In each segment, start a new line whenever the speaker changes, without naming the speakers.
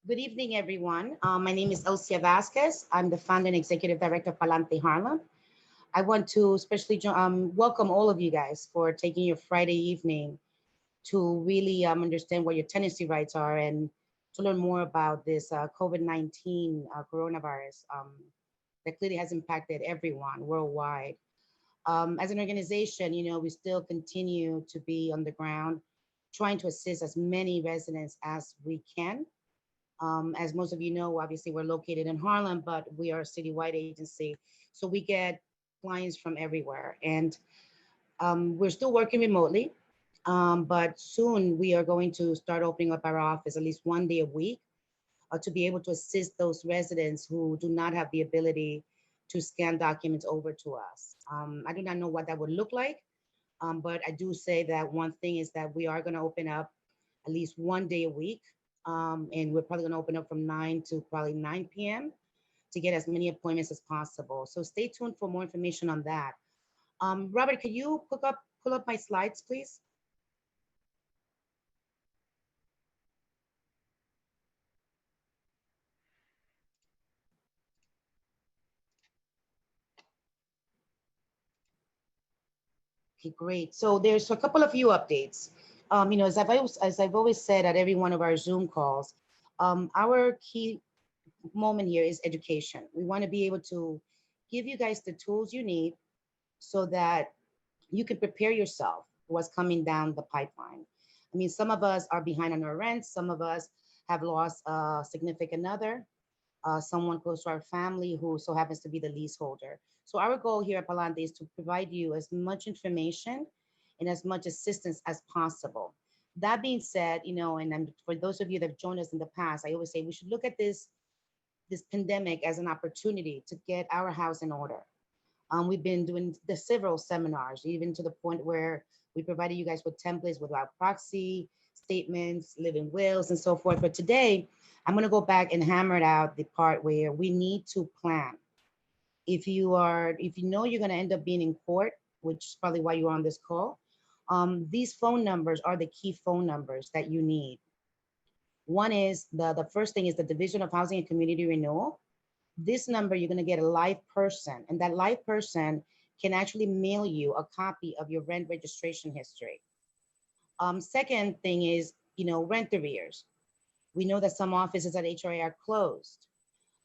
Good evening, everyone. My name is Elcia Vasquez. I'm the founder and executive director of Palante Harlem. I want to especially welcome all of you guys for taking your Friday evening to really understand what your tenancy rights are and to learn more about this COVID-19 coronavirus that clearly has impacted everyone worldwide. As an organization, we still continue to be on the ground trying to assist as many residents as we can. As most of you know, obviously we're located in Harlem, but we are a citywide agency. So we get clients from everywhere. And we're still working remotely, but soon we are going to start opening up our office at least one day a week to be able to assist those residents who do not have the ability to scan documents over to us. I do not know what that would look like, but I do say that one thing is that we are going to open up at least one day a week. And we're probably going to open up from 9 to probably 9 p.m. to get as many appointments as possible. So stay tuned for more information on that. Robert, could you pull up my slides, please? Okay, great. So there's a couple of few updates. As I've always said at every one of our Zoom calls, our key moment here is education. We want to be able to give you guys the tools you need so that you can prepare yourself for what's coming down the pipeline. I mean, some of us are behind on our rent. Some of us have lost a significant other, someone close to our family who so happens to be the leaseholder. So our goal here at Palante is to provide you as much information and as much assistance as possible. That being said, for those of you that have joined us in the past, I always say we should look at this pandemic as an opportunity to get our house in order. We've been doing the several seminars, even to the point where we provided you guys with templates with our proxy statements, living wills, and so forth. But today, I'm going to go back and hammer it out the part where we need to plan. If you know you're going to end up being in court, which is probably why you're on this call, these phone numbers are the key phone numbers that you need. One is the first thing is the Division of Housing and Community Renewal. This number, you're going to get a live person, and that live person can actually mail you a copy of your rent registration history. Second thing is, rent arrears. We know that some offices at HRA are closed.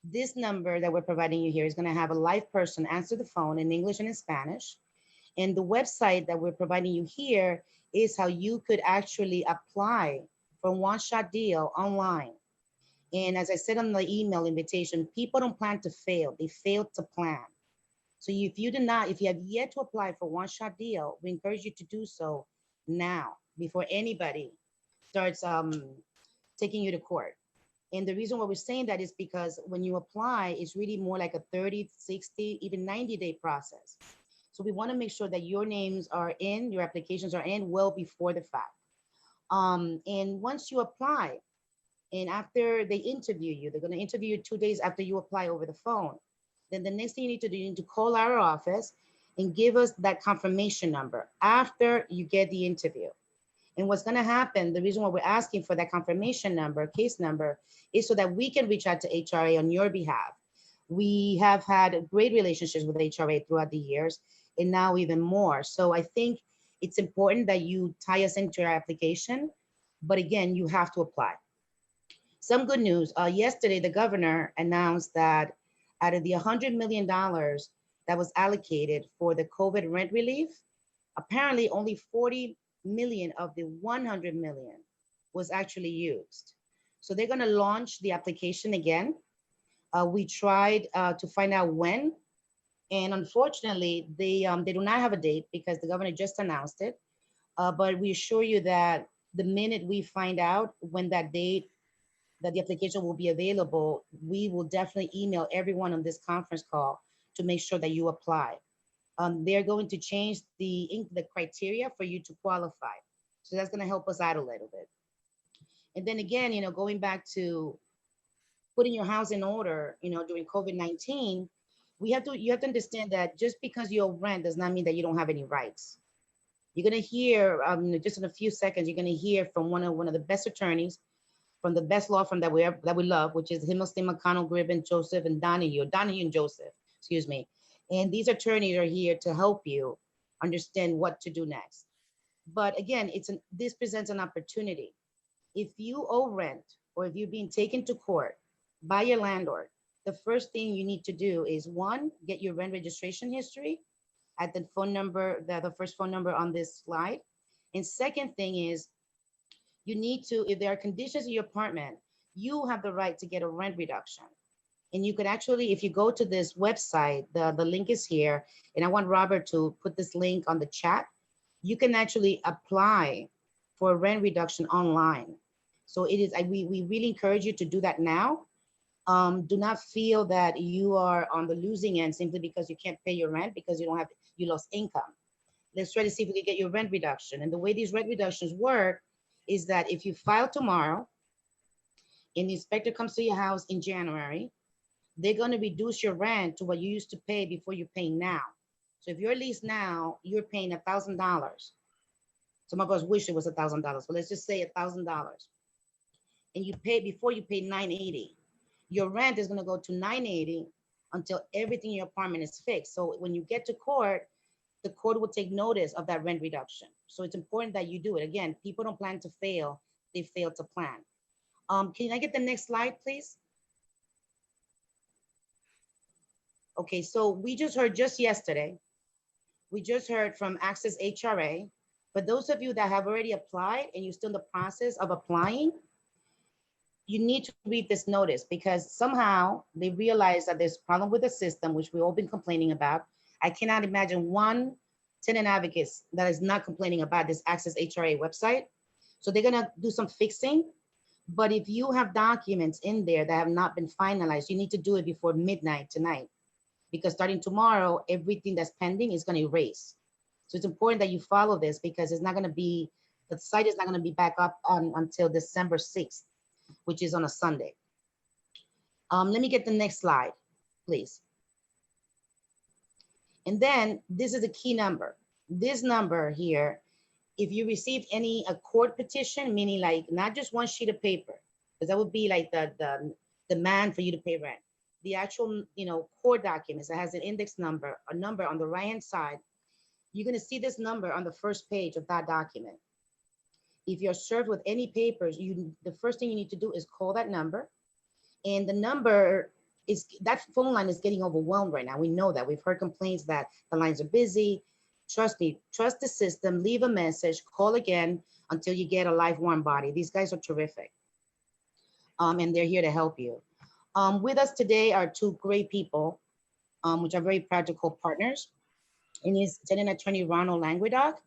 This number that we're providing you here is going to have a live person answer the phone in English and in Spanish. And the website that we're providing you here is how you could actually apply for a one-shot deal online. And as I said on the email invitation, people don't plan to fail, they fail to plan. So if you have yet to apply for one shot deal, we encourage you to do so now before anybody starts taking you to court. And the reason why we're saying that is because when you apply, it's really more like a 30, 60, even 90-day process. So we want to make sure that your names are in, your applications are in well before the fact. And once you apply, and after they interview you, they're going to interview you 2 days after you apply over the phone. Then the next thing you need to do, you need to call our office and give us that confirmation number after you get the interview. And what's going to happen, the reason why we're asking for that confirmation number, case number, is so that we can reach out to HRA on your behalf. We have had great relationships with HRA throughout the years, and now even more. So I think it's important that you tie us into your application. But again, you have to apply. Some good news. Yesterday, the governor announced that out of the $100 million that was allocated for the COVID rent relief, apparently only 40 million of the 100 million was actually used. So they're going to launch the application again. We tried to find out when, and unfortunately, they do not have a date because the governor just announced it. But we assure you that the minute we find out when that date that the application will be available, we will definitely email everyone on this conference call to make sure that you apply. They're going to change the criteria for you to qualify. So that's going to help us out a little bit. And then again, going back to putting your house in order, during COVID-19, you have to understand that just because you owe rent does not mean that you don't have any rights. You're going to hear, just in a few seconds, you're going to hear from one of the best attorneys from the best law firm that we love, which is Himelstein, McConnell, Gribben, Joseph, and Donahue and Joseph, excuse me. And these attorneys are here to help you understand what to do next. But again, this presents an opportunity. If you owe rent or if you're being taken to court by your landlord, the first thing you need to do is, one, get your rent registration history at the phone number, the first phone number on this slide. And second thing is, you need to, if there are conditions in your apartment, you have the right to get a rent reduction. And you could actually, if you go to this website, the link is here, and I want Robert to put this link on the chat. You can actually apply for a rent reduction online. So it is, we really encourage you to do that now. Do not feel that you are on the losing end simply because you can't pay your rent because you lost income. Let's try to see if we can get your rent reduction. And the way these rent reductions work is that if you file tomorrow and the inspector comes to your house in January, they're going to reduce your rent to what you used to pay before you're paying now. So if your lease now, you're paying $1,000. Some of us wish it was $1,000, but let's just say $1,000. And you pay, before you pay $980. Your rent is going to go to $980 until everything in your apartment is fixed. So when you get to court, the court will take notice of that rent reduction. So it's important that you do it. Again, people don't plan to fail, they fail to plan. Can I get the next slide, please? Okay, so we just heard just yesterday, we just heard from Access HRA. For those of you that have already applied and you're still in the process of applying, you need to read this notice because somehow they realize that there's a problem with the system, which we've all been complaining about. I cannot imagine one tenant advocate that is not complaining about this Access HRA website. So they're gonna do some fixing. But if you have documents in there that have not been finalized, you need to do it before midnight tonight, because starting tomorrow, everything that's pending is gonna erase. So it's important that you follow this because it's not gonna be, the site is not gonna be back up until December 6th, which is on a Sunday. Let me get the next slide, please. And then this is a key number. This number here, if you received a court petition, meaning like not just one sheet of paper, because that would be like the demand for you to pay rent. The actual, court documents that has an index number, a number on the right-hand side, you're gonna see this number on the first page of that document. If you're served with any papers, the first thing you need to do is call that number. And the number is, that phone line is getting overwhelmed right now. We know that. We've heard complaints that the lines are busy. Trust me, trust the system, leave a message, call again until you get a live warm body. These guys are terrific. And they're here to help you. With us today are two great people, which are very practical partners. And he's tenant attorney Ronald Languedoc,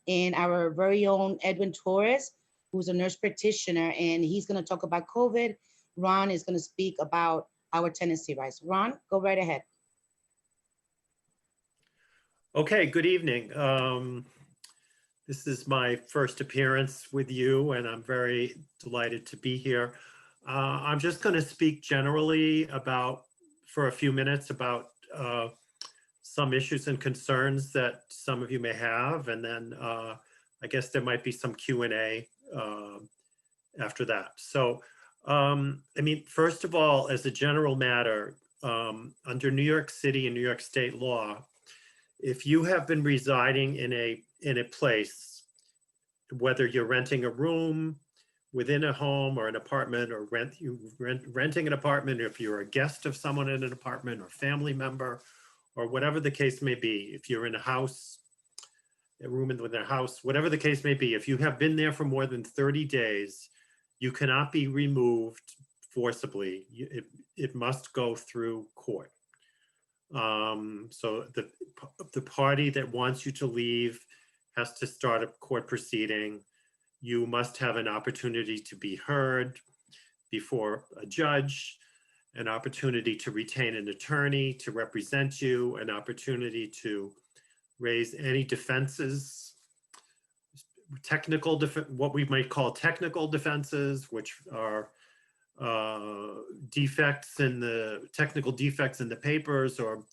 and our very own Edwin Torres, who's a nurse practitioner, and he's gonna talk about COVID. Ron is gonna speak about our tenancy rights. Ron, go right ahead.
Okay, good evening. This is my first appearance with you, and I'm very delighted to be here. I'm just gonna speak generally for a few minutes about some issues and concerns that some of you may have, and then I guess there might be some Q&A after that. So, I mean, first of all, as a general matter, under New York City and New York State law, if you have been residing in a place, whether you're renting a room within a home or an apartment, or renting an apartment, if you're a guest of someone in an apartment or family member, or whatever the case may be, if you're in a house, a room within a house, whatever the case may be, if you have been there for more than 30 days, you cannot be removed forcibly. It must go through court. So the party that wants you to leave has to start a court proceeding. You must have an opportunity to be heard before a judge, an opportunity to retain an attorney to represent you, an opportunity to raise any defenses, what we might call technical defenses, which are technical defects in the papers, or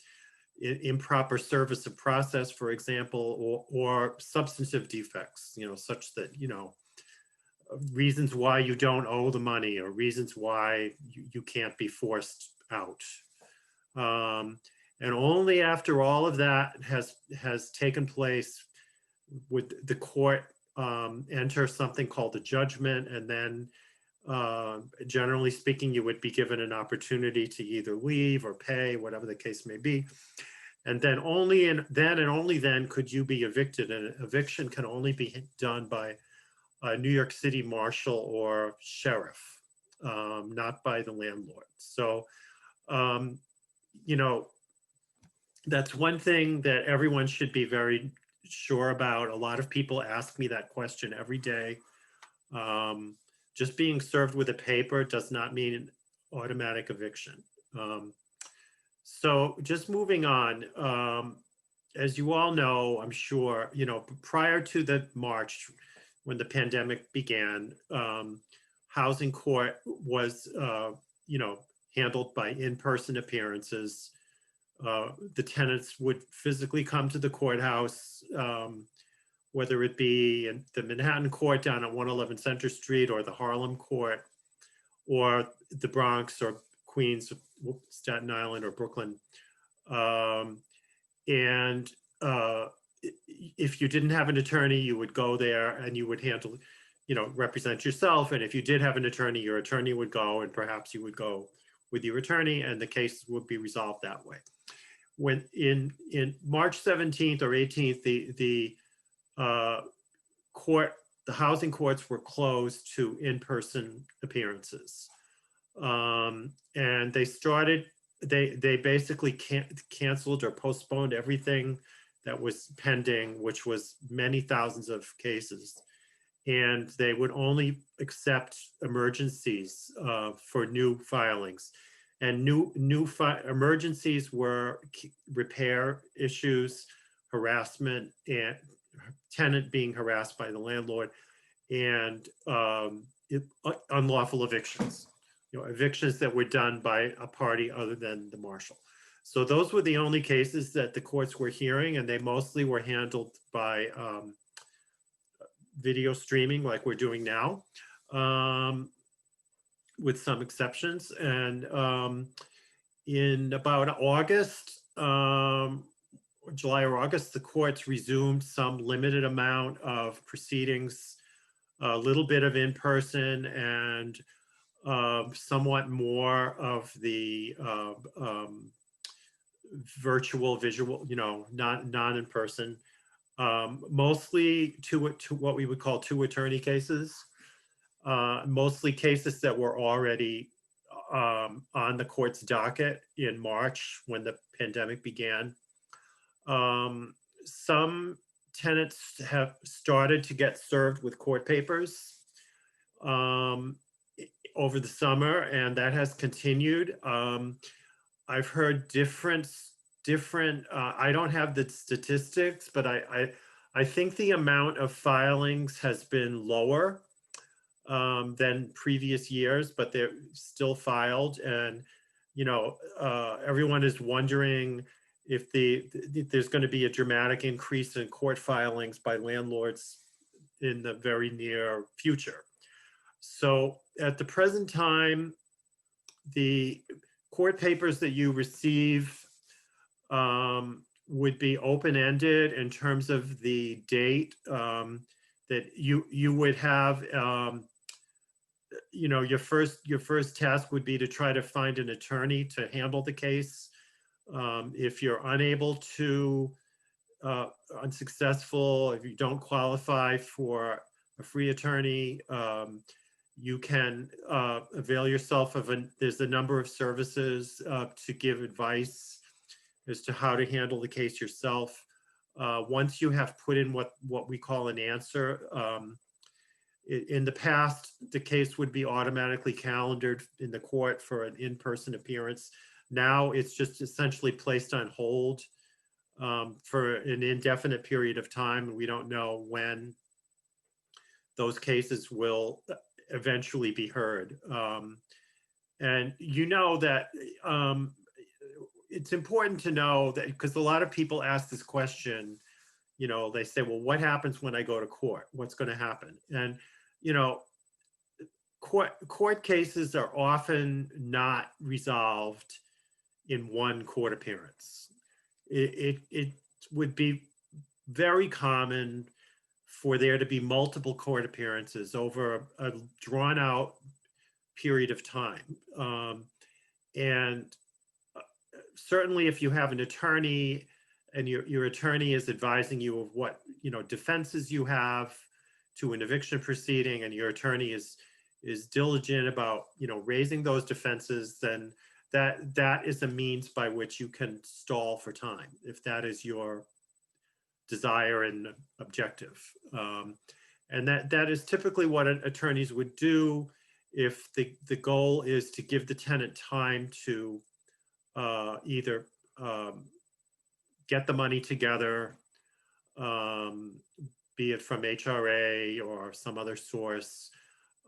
improper service of process, for example, or substantive defects, such that, reasons why you don't owe the money or reasons why you can't be forced out. And only after all of that has taken place would the court enter something called a judgment, and then generally speaking, you would be given an opportunity to either leave or pay, whatever the case may be. And then only then could you be evicted. And eviction can only be done by a New York City marshal or sheriff, not by the landlord. So, you know, that's one thing that everyone should be very sure about. A lot of people ask me that question every day. Just being served with a paper does not mean an automatic eviction. So just moving on, as you all know, I'm sure, you know, prior to the March, when the pandemic began, housing court was, you know, handled by in-person appearances. The tenants would physically come to the courthouse, whether it be in the Manhattan court down at 111 Center Street, or the Harlem court, or the Bronx or Queens, Staten Island or Brooklyn. And if you didn't have an attorney, you would go there and you would handle, you know, represent yourself. And if you did have an attorney, your attorney would go, and perhaps you would go with your attorney, and the case would be resolved that way. When in March 17th or 18th, the housing courts were closed to in-person appearances. And they basically canceled or postponed everything that was pending, which was many thousands of cases. And they would only accept emergencies for new filings. And emergencies were repair issues, harassment, and tenant being harassed by the landlord, and unlawful evictions. You know, evictions that were done by a party other than the marshal. So those were the only cases that the courts were hearing, and they mostly were handled by video streaming like we're doing now, with some exceptions. And in about August, July or August, the courts resumed some limited amount of proceedings, a little bit of in-person, and somewhat more of the virtual, visual, you know, not in person. Mostly to what we would call two attorney cases. Mostly cases that were already on the court's docket in March when the pandemic began. Some tenants have started to get served with court papers over the summer, and that has continued. I've heard different, I don't have the statistics, but I think the amount of filings has been lower than previous years, but they're still filed. And, you know, everyone is wondering if there's going to be a dramatic increase in court filings by landlords in the very near future. So at the present time, the court papers that you receive would be open-ended in terms of the date that you would have. You know, your first task would be to try to find an attorney to handle the case. If you're unable to, unsuccessful, if you don't qualify for a free attorney, you can avail yourself of there's a number of services to give advice as to how to handle the case yourself. Once you have put in what we call an answer, in the past, the case would be automatically calendared in the court for an in-person appearance. Now it's just essentially placed on hold for an indefinite period of time. And we don't know when those cases will eventually be heard. And you know that it's important to know that, because a lot of people ask this question, you know, they say, well, what happens when I go to court? What's going to happen? And, you know, court cases are often not resolved in one court appearance. It would be very common for there to be multiple court appearances over a drawn out period of time. And certainly if you have an attorney and your attorney is advising you of what, defenses you have to an eviction proceeding, and your attorney is diligent about, raising those defenses, then that is a means by which you can stall for time, if that is your desire and objective. And that is typically what attorneys would do if the goal is to give the tenant time to either get the money together, be it from HRA or some other source,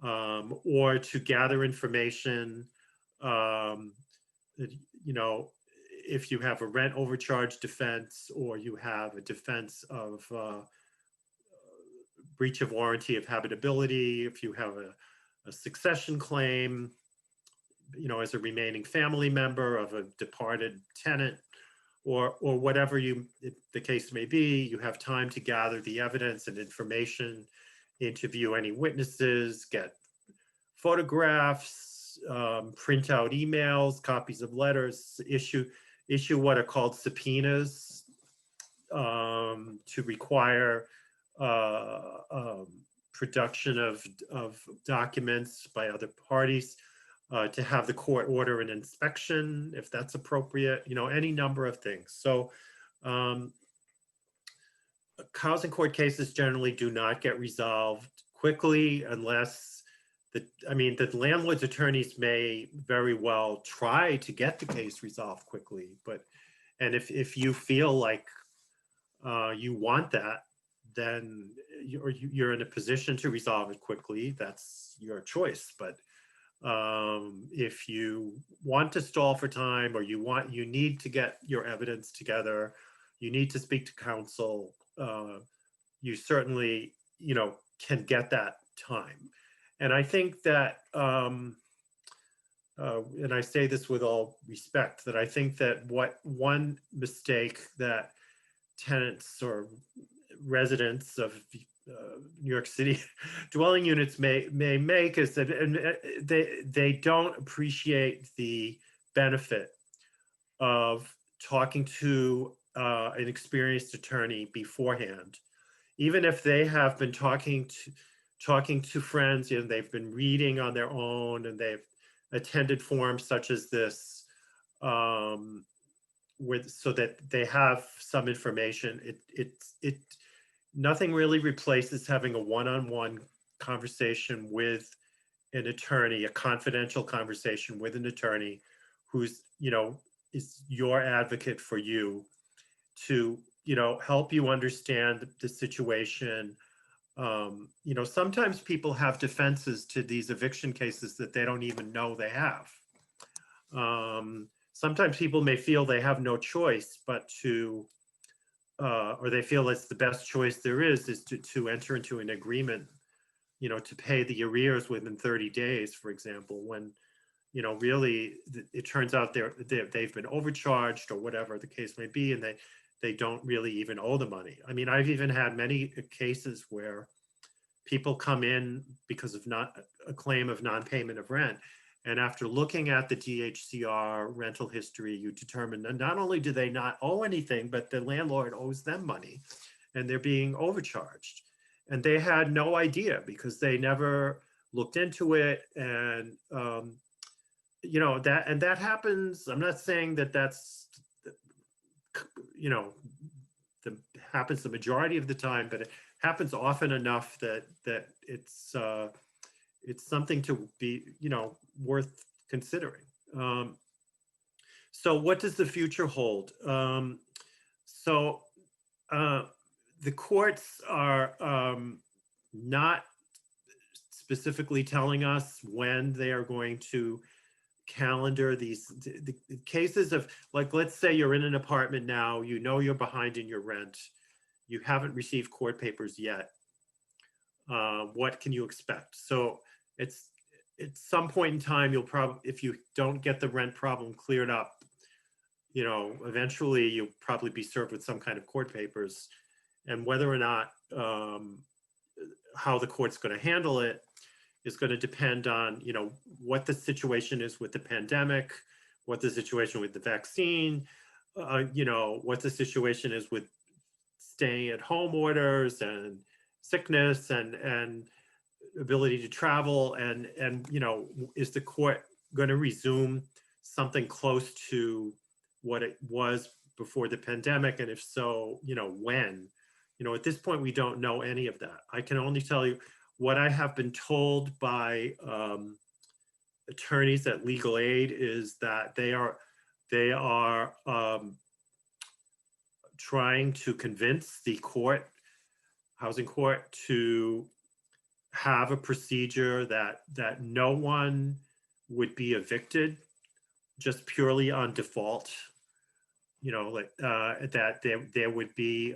or to gather information. If you have a rent overcharge defense, or you have a defense of breach of warranty of habitability, if you have a succession claim, as a remaining family member of a departed tenant, or whatever the case may be, you have time to gather the evidence and information, interview any witnesses, get photographs, print out emails, copies of letters, issue what are called subpoenas, to require production of documents by other parties, to have the court order an inspection if that's appropriate, any number of things. So housing court cases generally do not get resolved quickly unless the landlord's attorneys may very well try to get the case resolved quickly, and if you feel like you want that, then you're in a position to resolve it quickly, that's your choice. But if you want to stall for time, or you need to get your evidence together, you need to speak to counsel, you certainly, can get that time. And I think that, and I say this with all respect, that I think that one mistake that tenants or residents of New York City dwelling units may make is that they don't appreciate the benefit of talking to an experienced attorney beforehand, even if they have been talking to friends, they've been reading on their own, and they've attended forums such as this, so that they have some information. Nothing really replaces having a one-on-one conversation with an attorney, a confidential conversation with an attorney who's, is your advocate for you, to, help you understand the situation. Sometimes people have defenses to these eviction cases that they don't even know they have. Sometimes people may feel they have no choice but to, or they feel it's the best choice there is to enter into an agreement, to pay the arrears within 30 days, for example, when, really it turns out they've been overcharged or whatever the case may be, and they don't really even owe the money. I mean, I've even had many cases where people come in because of not a claim of non-payment of rent. And after looking at the DHCR rental history, you determine that not only do they not owe anything, but the landlord owes them money, and they're being overcharged. And they had no idea because they never looked into it. And, that happens. I'm not saying that that's, happens the majority of the time, but it happens often enough that it's something to be, worth considering. So what does the future hold? The courts are not specifically telling us when they are going to calendar the cases of, like, let's say you're in an apartment now, you're behind in your rent, you haven't received court papers yet. What can you expect? So at some point in time, you'll probably, if you don't get the rent problem cleared up, eventually you'll probably be served with some kind of court papers. And whether or not, how the court's going to handle it is going to depend on, what the situation is with the pandemic, what the situation with the vaccine, what the situation is with staying at home orders and sickness and ability to travel, and is the court going to resume something close to what it was before the pandemic, and if so, when? At this point, we don't know any of that. I can only tell you what I have been told by attorneys at Legal Aid is that they are trying to convince the housing court, to have a procedure that no one would be evicted just purely on default. That there would be,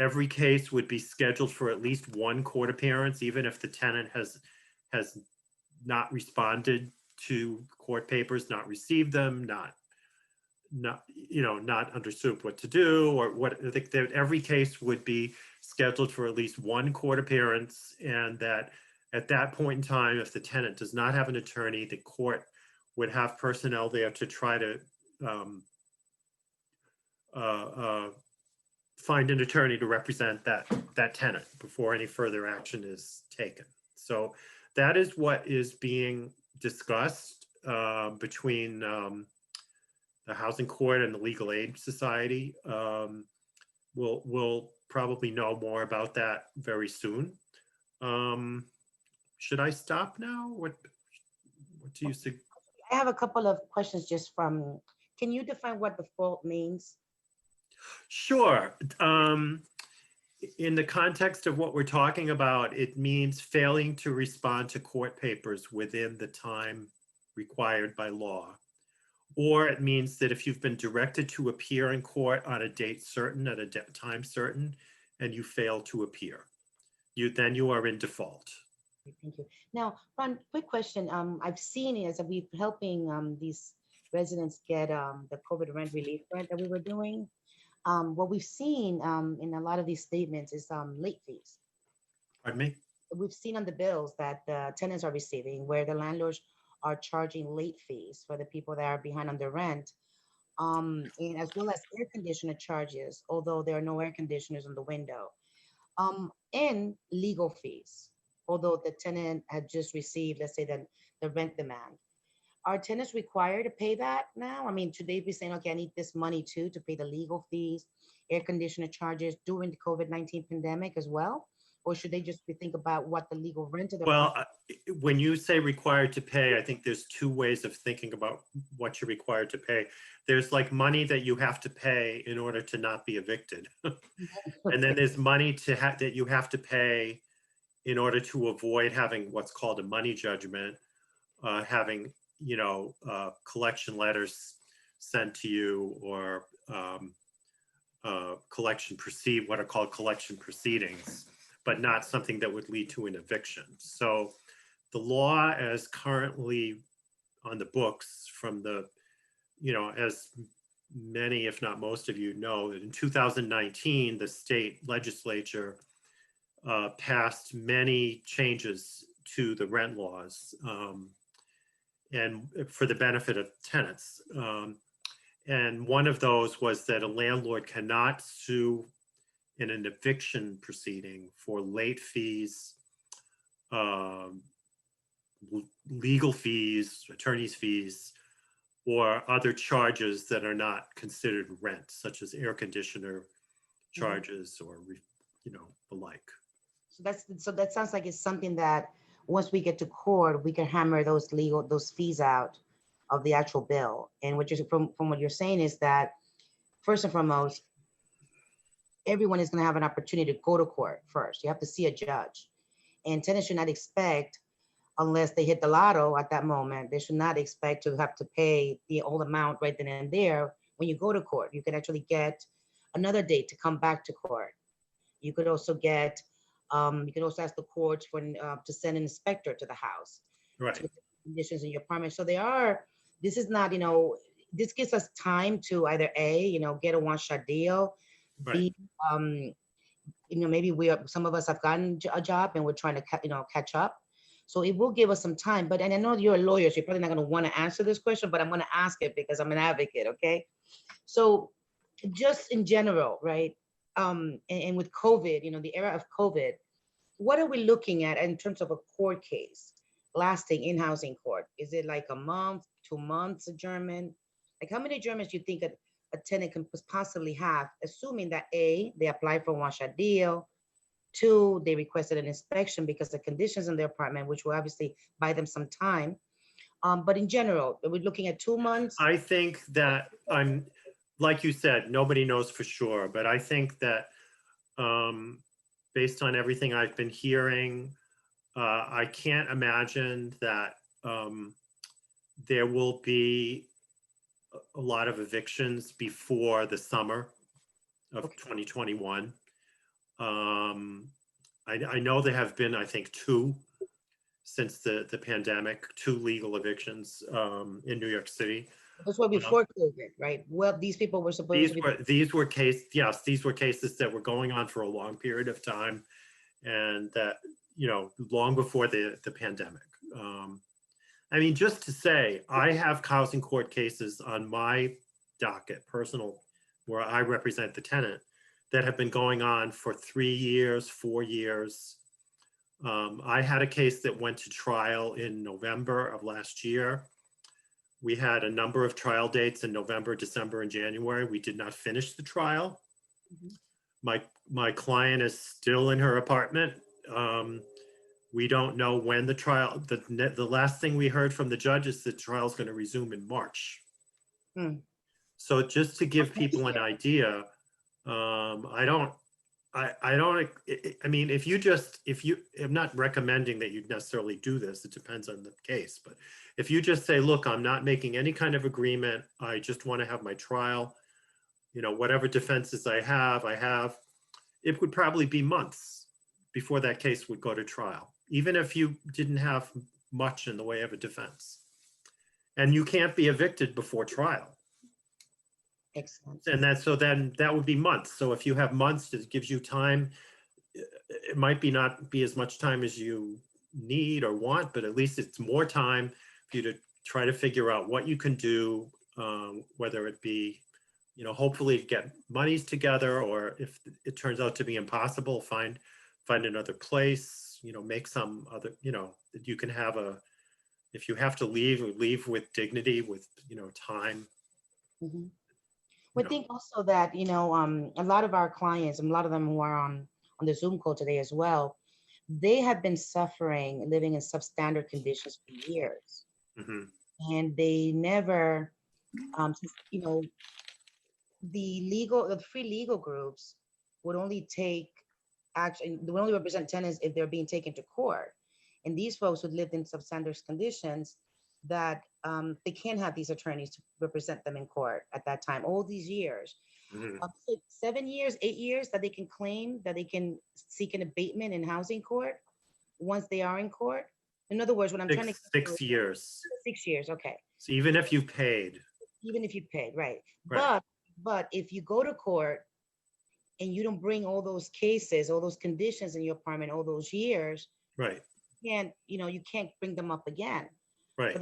every case would be scheduled for at least one court appearance, even if the tenant has not responded to court papers, not received them, not understood what to do, or what. I think that every case would be scheduled for at least one court appearance, and that at that point in time, if the tenant does not have an attorney, the court would have personnel there to try to find an attorney to represent that tenant before any further action is taken. So that is what is being discussed between the Housing Court and the Legal Aid Society. We'll probably know more about that very soon. Should I stop now? What do you think?
I have a couple of questions just from, can you define what default means?
Sure. In the context of what we're talking about, it means failing to respond to court papers within the time required by law. Or it means that if you've been directed to appear in court on a date certain, at a time certain, and you fail to appear, then you are in default.
Thank you. Now, Ron, quick question. I've seen it as we've helping these residents get the COVID rent relief grant that we were doing. What we've seen in a lot of these statements is late fees.
Pardon me?
We've seen on the bills that the tenants are receiving, where the landlords are charging late fees for the people that are behind on their rent, and as well as air conditioner charges, although there are no air conditioners in the window, and legal fees, although the tenant had just received, let's say, the rent demand. Are tenants required to pay that now? I mean, should they be saying, okay, I need this money too to pay the legal fees, air conditioner charges during the COVID-19 pandemic as well? Or should they just think about what the legal rent of the
Well, when you say required to pay, I think there's two ways of thinking about what you're required to pay. There's like money that you have to pay in order to not be evicted. And then there's money that you have to pay in order to avoid having what's called a money judgment, having collection letters sent to you, or what are called collection proceedings, but not something that would lead to an eviction. So the law as currently on the books from the, as many, if not most of you know, that in 2019, the state legislature passed many changes to the rent laws, and for the benefit of tenants. And one of those was that a landlord cannot sue in an eviction proceeding for late fees, legal fees, attorney's fees, or other charges that are not considered rent, such as air conditioner charges or the like.
So that sounds like it's something that once we get to court, we can hammer those fees out of the actual bill. And what you're from what you're saying is that first and foremost, everyone is going to have an opportunity to go to court first. You have to see a judge, and tenants should not expect, unless they hit the lotto at that moment, they should not expect to have to pay the whole amount right then and there. When you go to court, you can actually get another date to come back to court. You could also get You can also ask the courts for to send an inspector to the house
Right,
to look at the conditions in your apartment. So this is not, this gives us time to either A, get a one-shot deal,
right.
B, um, maybe some of us have gotten a job and we're trying to catch up. So it will give us some time. But and I know you're a lawyer, so you're probably not going to want to answer this question, but I'm going to ask it because I'm an advocate. Okay. So just in general, right? And with COVID, the era of COVID, what are we looking at in terms of a court case lasting in housing court? Is it like a month, 2 months adjournment? Like how many adjournments do you think a tenant can possibly have, assuming that A, they apply for a one-shot deal, two, they requested an inspection because the conditions in their apartment, which will obviously buy them some time. But in general, are we looking at 2 months?
I think that like you said, nobody knows for sure, but I think that based on everything I've been hearing, I can't imagine that there will be a lot of evictions before the summer of
Okay.
2021. I know there have been, I think, two since the pandemic, two legal evictions in New York City.
This was before COVID, right? Well, these people were supposed to be.
These were cases that were going on for a long period of time, and that long before the pandemic. I mean, just to say, I have housing court cases on my docket, personal, where I represent the tenant, that have been going on for 3 years, 4 years. I had a case that went to trial in November of last year. We had a number of trial dates in November, December, and January. We did not finish the trial.
Mhm.
My client is still in her apartment. We don't know when the trial, the last thing we heard from the judge is the trial is going to resume in March.
Hmm.
So just to give people an idea, I mean, I'm not recommending that you necessarily do this. It depends on the case. But if you just say, look, I'm not making any kind of agreement, I just want to have my trial, whatever defenses I have, it would probably be months before that case would go to trial, even if you didn't have much in the way of a defense. And you can't be evicted before trial.
Excellent.
And so then that would be months. So if you have months, it gives you time. It might not be as much time as you need or want, but at least it's more time for you to try to figure out what you can do, whether it be, hopefully get monies together, or if it turns out to be impossible, find another place, make some other, that you can have if you have to leave with dignity, with, time.
Mm-hmm. We think also that, a lot of our clients, and a lot of them who are on the Zoom call today as well, they have been suffering, living in substandard conditions for years.
Mm-hmm.
And they never, the free legal groups would only they would only represent tenants if they're being taken to court. And these folks who lived in substandard conditions, that they can't have these attorneys to represent them in court at that time, all these years.
Mm-hmm.
7 years, 8 years that they can claim that they can seek an abatement in housing court once they are in court. In other words, what I'm trying to
6 years.
6 years, okay.
So even if you paid.
Even if you paid, right.
Right.
But if you go to court and you don't bring all those cases, all those conditions in your apartment, all those years,
Right.
you can't bring them up again.
Right.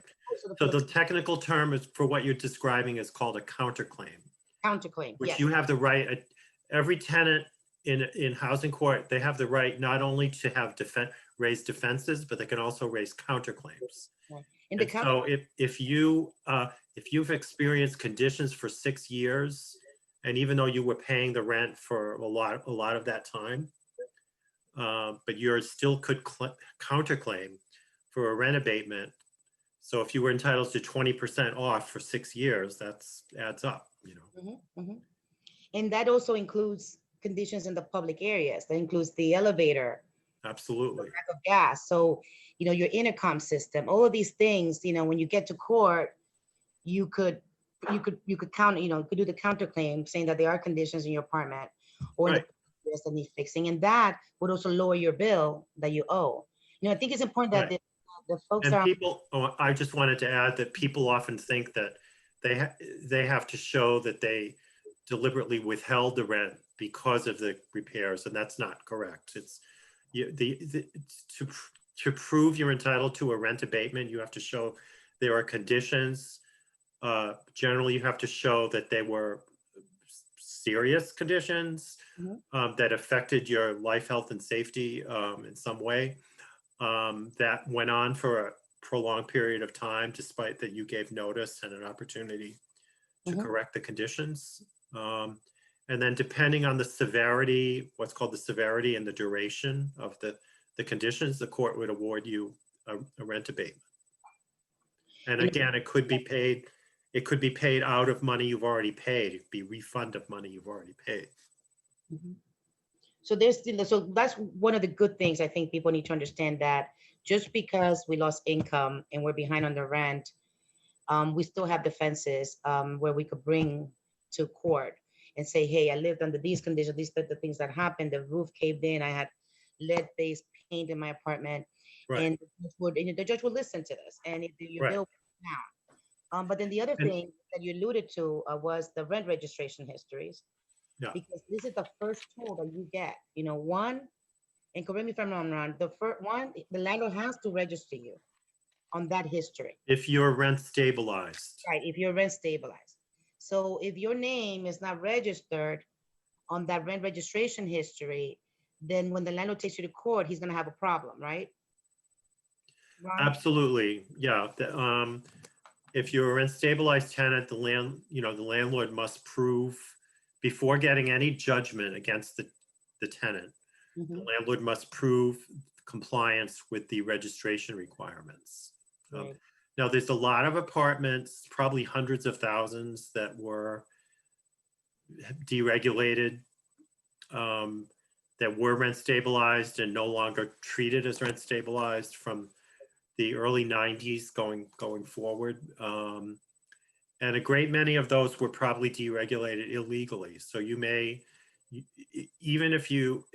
So the technical term is for what you're describing is called a counterclaim.
Counterclaim,
which
yes.
you have the right, every tenant in housing court, they have the right not only to have raise defenses, but they can also raise counterclaims.
Right.
And so if you've experienced conditions for 6 years, and even though you were paying the rent for a lot of that time, but you still could counterclaim for a rent abatement. So if you were entitled to 20% off for 6 years, that adds up,
Mm-hmm, mm-hmm. And that also includes conditions in the public areas. That includes the elevator,
Absolutely.
the lack of gas. So, your intercom system, all of these things, when you get to court, you could you could do the counterclaim saying that there are conditions in your apartment or in
Right.
the repairs that need fixing, and that would also lower your bill that you owe. I think it's important that
Right.
the folks
And
are.
people, oh, I just wanted to add that people often think that they have to show that they deliberately withheld the rent because of the repairs, and that's not correct. It's to to prove you're entitled to a rent abatement, you have to show there are conditions. Generally, you have to show that they were serious conditions
Mhm.
that affected your life, health, and safety in some way. That went on for a prolonged period of time, despite that you gave notice and an opportunity to
Mhm.
correct the conditions. And then depending on the severity, what's called the severity and the duration of the conditions, the court would award you a rent abatement. And
And
again, it could be paid out of money you've already paid. It could be refund of money you've already paid.
Mhm. So that's one of the good things I think people need to understand, that just because we lost income and we're behind on the rent, we still have defenses where we could bring to court and say, hey, I lived under these conditions, these are the things that happened, the roof caved in, I had lead-based paint in my apartment,
Right,
and the judge would listen to this, and if your
right.
bill went down. But then the other
And
thing that you alluded to was the rent registration histories,
yeah,
because this is the first tool that you get. One, and correct me if I'm wrong, the first one, the landlord has to register you on that history.
if you're rent stabilized,
Right, if you're rent stabilized. So if your name is not registered on that rent registration history, then when the landlord takes you to court, he's gonna have a problem, right? Ron?
absolutely, yeah. If you're a rent stabilized tenant, the landlord must prove before getting any judgment against the tenant, the
Mhm.
landlord must prove compliance with the registration requirements. Um,
Right.
Now, there's a lot of apartments, probably hundreds of thousands, that were deregulated, um, that were rent stabilized and no longer treated as rent stabilized from the early 90s going forward. And a great many of those were probably deregulated illegally. So you may, even if you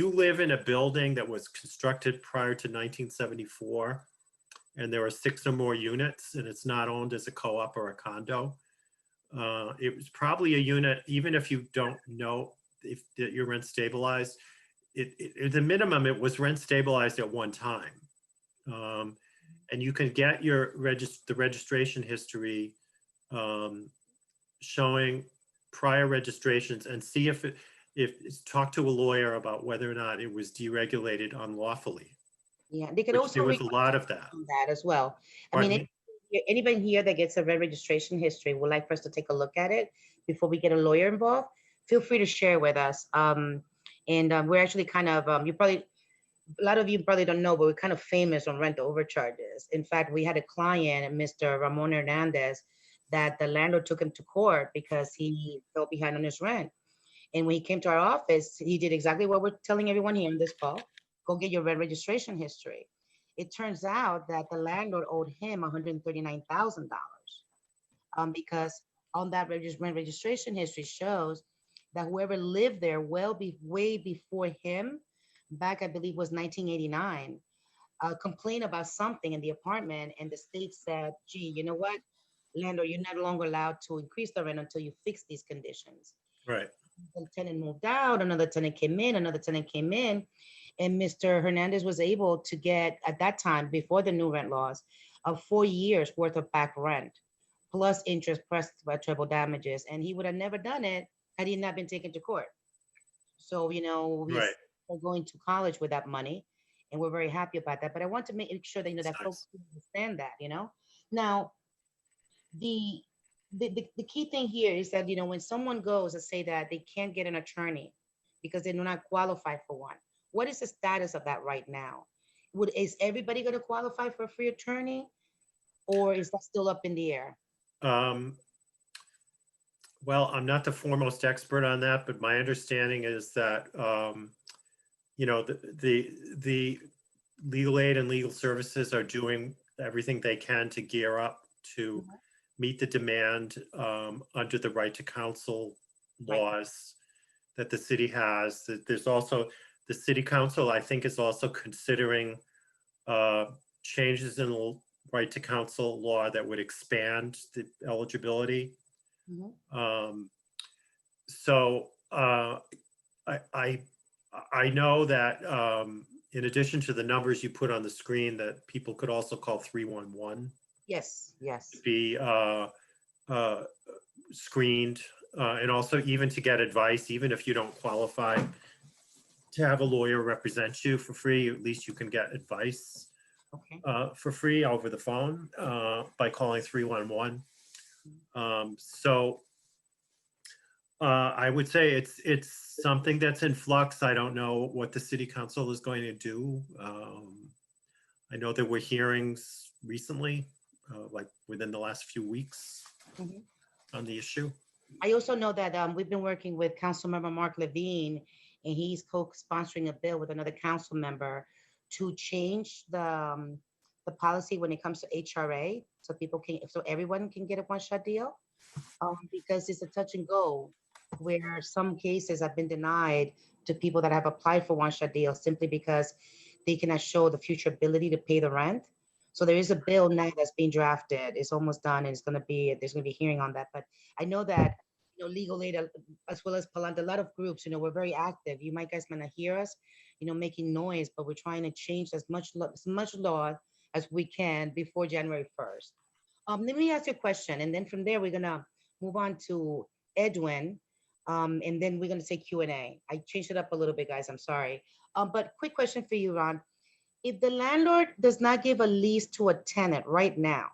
live in a building that was constructed prior to 1974, and there are 6 or more units, and it's not owned as a co-op or a condo, it was probably a unit, even if you don't know if that you're rent stabilized, the minimum, it was rent stabilized at one time. And you can get the registration history showing prior registrations and see if talk to a lawyer about whether or not it was deregulated unlawfully,
Yeah, they could
which
also
there was a
request
lot of that.
on that as well. I
Pardon
mean,
me?
anybody here that gets a rent registration history would like for us to take a look at it before we get a lawyer involved, feel free to share with us. And we're actually kind of, a lot of you probably don't know, but we're kind of famous on rent overcharges. In fact, we had a client, Mr. Ramon Hernandez, that the landlord took him to court because he fell behind on his rent. And when he came to our office, he did exactly what we're telling everyone here on this call. Go get your rent registration history. It turns out that the landlord owed him $139,000, because on that rent registration history shows that whoever lived there way before him, back I believe was 1989, complained about something in the apartment, and the state said, "Gee, you know what, landlord, you're no longer allowed to increase the rent until you fix these conditions."
Right.
The tenant moved out, another tenant came in, another tenant came in, and Mr. Hernandez was able to get, at that time, before the new rent laws, of 4 years worth of back rent, plus interest, plus treble damages. And he would have never done it had he not been taken to court. So, he's
Right.
going to college with that money, and we're very happy about that. But I want to make sure that,
That's
that folks
nice.
understand that. Now, the the key thing here is that when someone goes and say that they can't get an attorney because they do not qualify for one, what is the status of that right now? Is everybody going to qualify for a free attorney, or is that still up in the air?
Um, well, I'm not the foremost expert on that, but my understanding is that the legal aid and legal services are doing everything they can to gear up to
Mhm.
meet the demand under the right to counsel
Right.
laws that the city has. There's also, the city council, I think, is also considering changes in the right to counsel law that would expand the eligibility.
Mhm.
So I know that in addition to the numbers you put on the screen, that people could also call 311
Yes, yes.
to be uh, screened, and also even to get advice, even if you don't qualify to have a lawyer represent you for free, at least you can get advice
Okay.
for free over the phone by calling 311. So I would say it's something that's in flux. I don't know what the city council is going to do. I know there were hearings recently, like within the last few weeks
Mhm.
on the issue.
I also know that we've been working with Councilmember Mark Levine, and he's co-sponsoring a bill with another council member to change the policy when it comes to HRA, so people can, so everyone can get a one-shot deal, because it's a touch and go, where some cases have been denied to people that have applied for one-shot deals simply because they cannot show the future ability to pay the rent. So there is a bill now that's being drafted. It's almost done, and there's gonna be a hearing on that. But I know that, legal aid, as well as Palanta, a lot of groups, we're very active. You might guys might not hear us, making noise, but we're trying to change as much law as we can before January 1st. Let me ask you a question, and then from there we're gonna move on to Edwin, and then we're gonna say Q&A. I changed it up a little bit, guys. I'm sorry. But quick question for you, Ron. If the landlord does not give a lease to a tenant right now,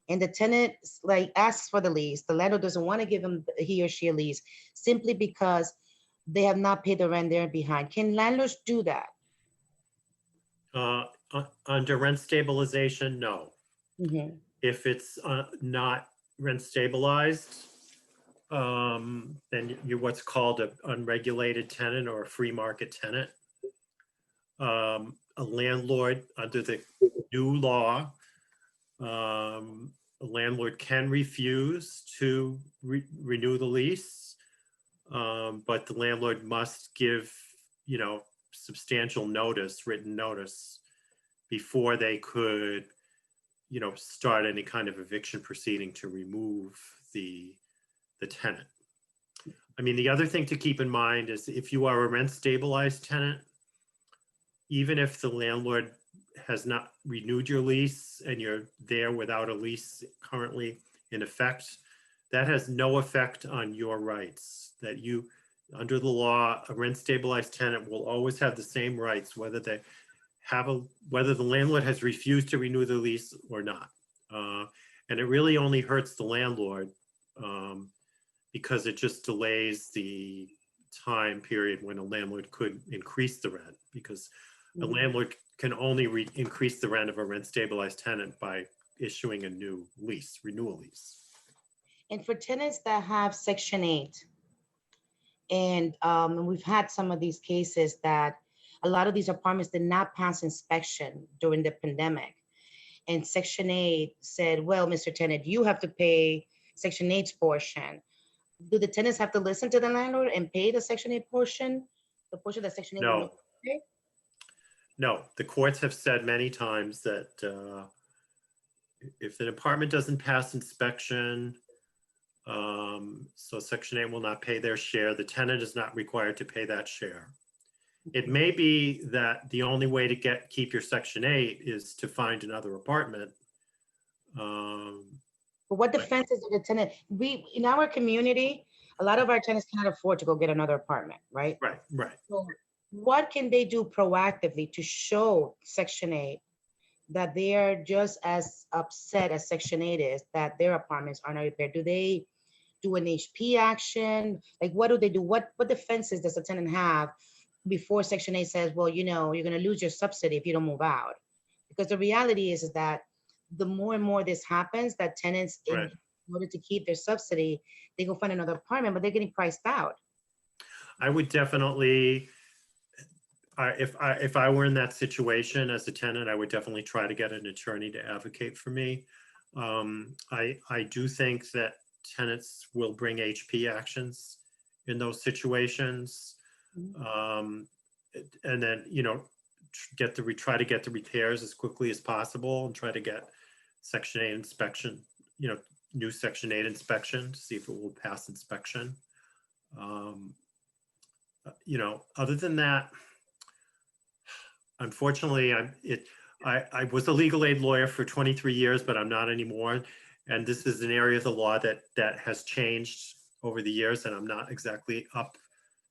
and the tenant like asks for the lease, the landlord doesn't want to give him, he or she, a lease simply because they have not paid the rent, they're behind. Can landlords do that?
Under rent stabilization, no.
Mhm.
If it's not rent stabilized, then you're what's called an unregulated tenant or a free market tenant. A landlord under the new law, a landlord can refuse to renew the lease, but the landlord must give, substantial notice, written notice, before they could, start any kind of eviction proceeding to remove the tenant. I mean, the other thing to keep in mind is if you are a rent stabilized tenant, even if the landlord has not renewed your lease and you're there without a lease currently in effect, that has no effect on your rights. That you, under the law, a rent stabilized tenant will always have the same rights, whether they whether the landlord has refused to renew the lease or not. And it really only hurts the landlord because it just delays the time period when a landlord could increase the rent, because a landlord can only increase the rent of a rent stabilized tenant by issuing a new lease, renewal lease.
And for tenants that have Section 8, and we've had some of these cases that a lot of these apartments did not pass inspection during the pandemic. And Section 8 said, well, Mr. Tenant, you have to pay Section 8's portion. Do the tenants have to listen to the landlord and pay the Section 8 portion? The portion that Section 8 will
No,
pay?
no. The courts have said many times that if an apartment doesn't pass inspection, so Section 8 will not pay their share. The tenant is not required to pay that share. It may be that the only way to keep your Section 8 is to find another apartment.
But what defenses do the tenant? We, in our community, a lot of our tenants cannot afford to go get another apartment, right?
Right, right.
So what can they do proactively to show Section 8 that they are just as upset as Section 8 is that their apartments are not repaired? Do they do an HP action? Like, what do they do? What defenses does the tenant have before Section 8 says, well, you're going to lose your subsidy if you don't move out? Because the reality is that the more and more this happens, that tenants,
Right.
in order to keep their subsidy, they go find another apartment, but they're getting priced out.
I would definitely, if I were in that situation as a tenant, I would definitely try to get an attorney to advocate for me. I do think that tenants will bring HP actions in those situations. And then, try to get the repairs as quickly as possible and try to get Section 8 inspection, new Section 8 inspection to see if it will pass inspection. Other than that, unfortunately, I was a legal aid lawyer for 23 years, but I'm not anymore. And this is an area of the law that has changed over the years, and I'm not exactly up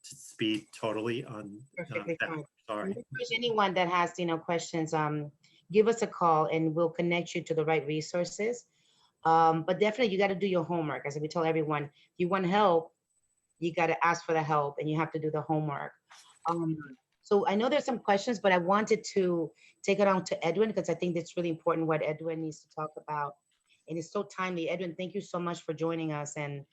to speed totally on
Perfectly
that.
fine.
Sorry.
And if there's anyone that has, questions, give us a call and we'll connect you to the right resources. But definitely you got to do your homework. As we tell everyone, if you want help, you got to ask for the help and you have to do the homework. So I know there's some questions, but I wanted to take it on to Edwin because I think that's really important what Edwin needs to talk about. And it's so timely. Edwin, thank you so much for joining us. And,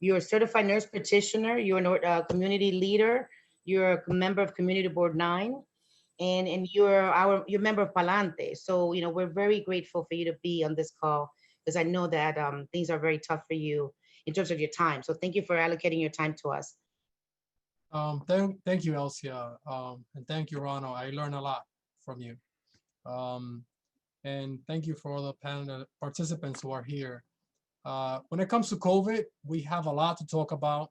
you're a certified nurse practitioner, you're a community leader, you're a member of Community Board 9, and you're a member of Palante. So, we're very grateful for you to be on this call because I know that things are very tough for you in terms of your time. So thank you for allocating your time to us.
Thank you, Elsia, and thank you, Rano. I learned a lot from you. And thank you for all the panel participants who are here. When it comes to COVID, we have a lot to talk about.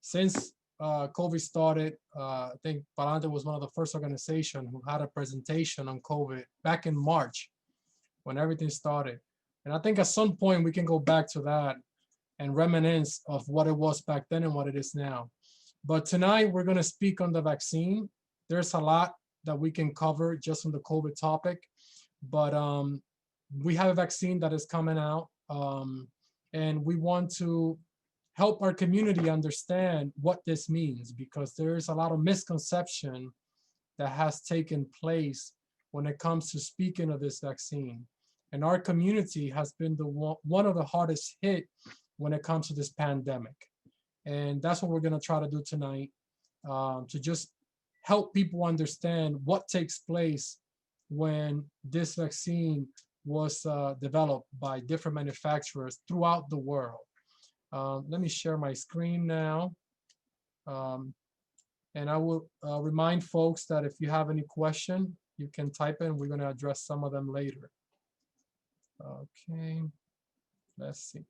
Since COVID started, I think Palante was one of the first organizations who had a presentation on COVID back in March when everything started. And I think at some point we can go back to that and reminisce of what it was back then and what it is now. But tonight we're going to speak on the vaccine. There's a lot that we can cover just on the COVID topic, but we have a vaccine that is coming out, and we want to help our community understand what this means, because there's a lot of misconception that has taken place when it comes to speaking of this vaccine. And our community has been one of the hardest hit when it comes to this pandemic. And that's what we're going to try to do tonight, to just help people understand what takes place when this vaccine was developed by different manufacturers throughout the world. Let me share my screen now. And I will remind folks that if you have any question, you can type in. We're going to address some of them later. Okay, let's see.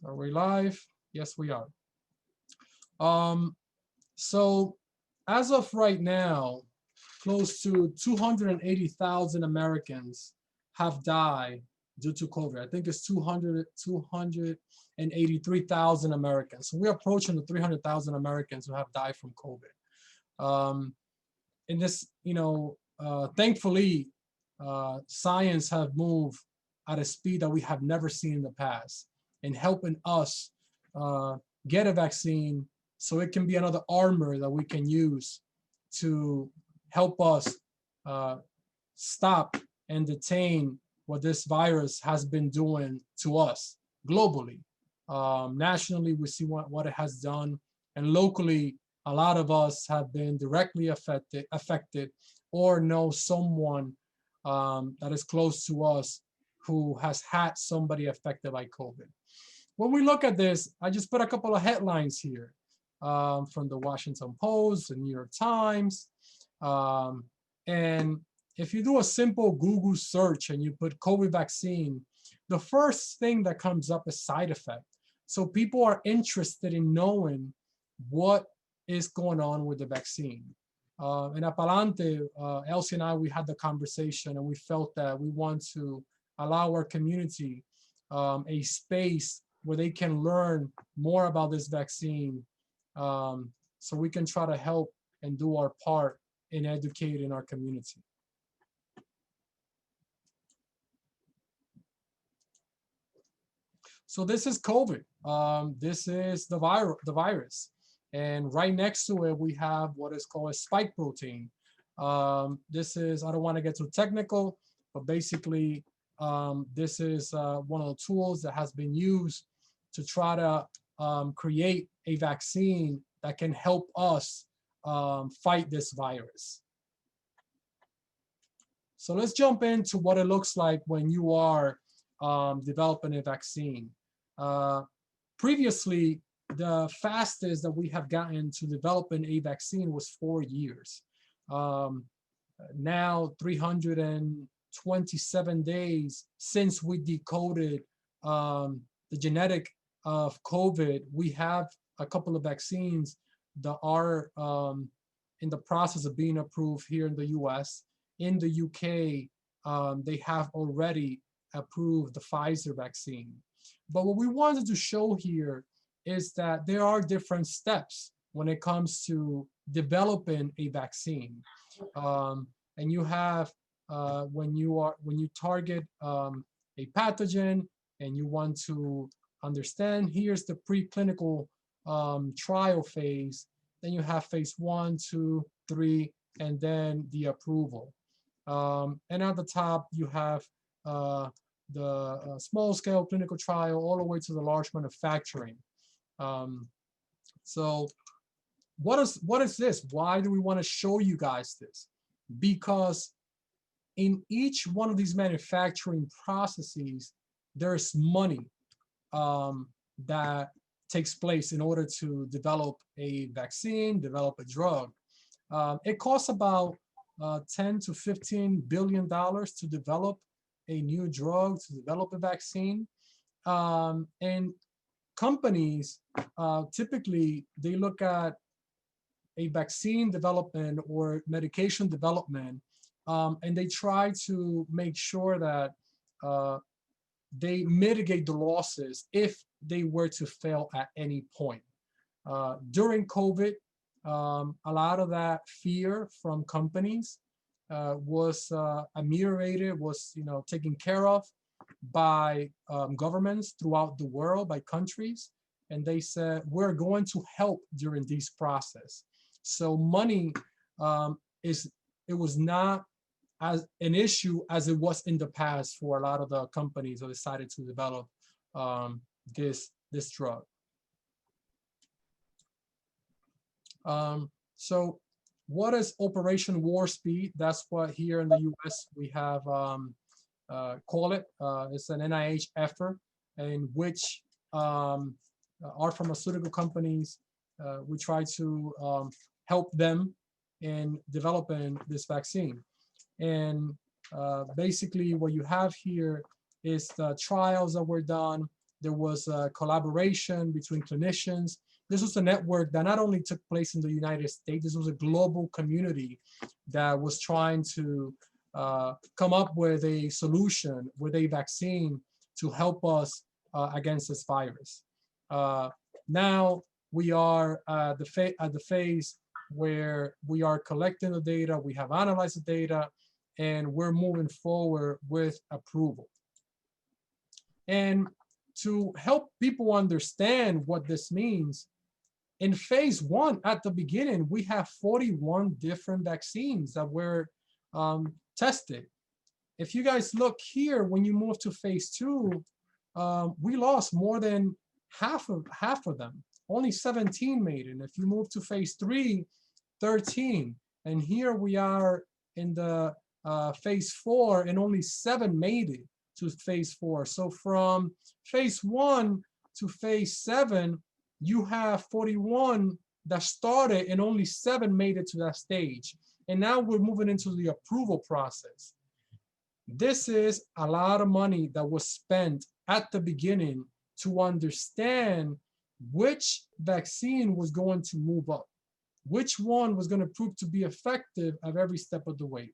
Are we live? Yes, we are. So as of right now, close to 280,000 Americans have died due to COVID. I think it's 283,000 Americans. So we're approaching the 300,000 Americans who have died from COVID. In this, thankfully, science have moved at a speed that we have never seen in the past in helping us get a vaccine so it can be another armor that we can use to help us stop and detain what this virus has been doing to us globally. Nationally, we see what it has done, and locally, a lot of us have been directly affected or know someone that is close to us who has had somebody affected by COVID. When we look at this, I just put a couple of headlines here from the Washington Post, the New York Times. And if you do a simple Google search and you put COVID vaccine, the first thing that comes up is side effect. So people are interested in knowing what is going on with the vaccine. In Apalante, Elsie and I, we had the conversation and we felt that we want to allow our community a space where they can learn more about this vaccine, so we can try to help and do our part in educating our community. So this is COVID. This is the virus. And right next to it, we have what is called a spike protein. This is, I don't want to get too technical, but basically, this is one of the tools that has been used to try to create a vaccine that can help us fight this virus. So let's jump into what it looks like when you are developing a vaccine. Previously, the fastest that we have gotten to developing a vaccine was 4 years. Now 327 days since we decoded the genetic of COVID, we have a couple of vaccines that are in the process of being approved here in the US. In the UK, they have already approved the Pfizer vaccine. But what we wanted to show here is that there are different steps when it comes to developing a vaccine. And you have when you target a pathogen and you want to understand, here's the preclinical trial phase. Then you have phase 1, 2, 3, and then the approval. And at the top you have the small-scale clinical trial all the way to the large manufacturing. So what is this? Why do we want to show you guys this? Because in each one of these manufacturing processes, there's money that takes place in order to develop a vaccine, develop a drug. It costs about 10 to 15 billion dollars to develop a new drug, to develop a vaccine. And companies typically they look at a vaccine development or medication development, and they try to make sure that they mitigate the losses if they were to fail at any point. During COVID, a lot of that fear from companies was ameliorated, was taken care of by governments throughout the world, by countries, and they said we're going to help during this process. So money it was not as an issue as it was in the past for a lot of the companies that decided to develop this drug. So what is Operation Warp Speed? That's what here in the US we have call it. It's an NIH effort in which our pharmaceutical companies, we try to help them in developing this vaccine. And basically what you have here is the trials that were done. There was a collaboration between clinicians. This was a network that not only took place in the United States, this was a global community that was trying to come up with a solution, with a vaccine to help us against this virus. Now we are at the phase where we are collecting the data, we have analyzed the data, and we're moving forward with approval. And to help people understand what this means, in phase 1, at the beginning, we have 41 different vaccines that were tested. If you guys look here, when you move to phase 2, we lost more than half of them. Only 17 made it. If you move to phase 3, 13. And here we are in the phase 4, and only 7 made it to phase 4. So from phase 1 to phase 7, you have 41 that started and only 7 made it to that stage. And now we're moving into the approval process. This is a lot of money that was spent at the beginning to understand which vaccine was going to move up, which one was going to prove to be effective at every step of the way.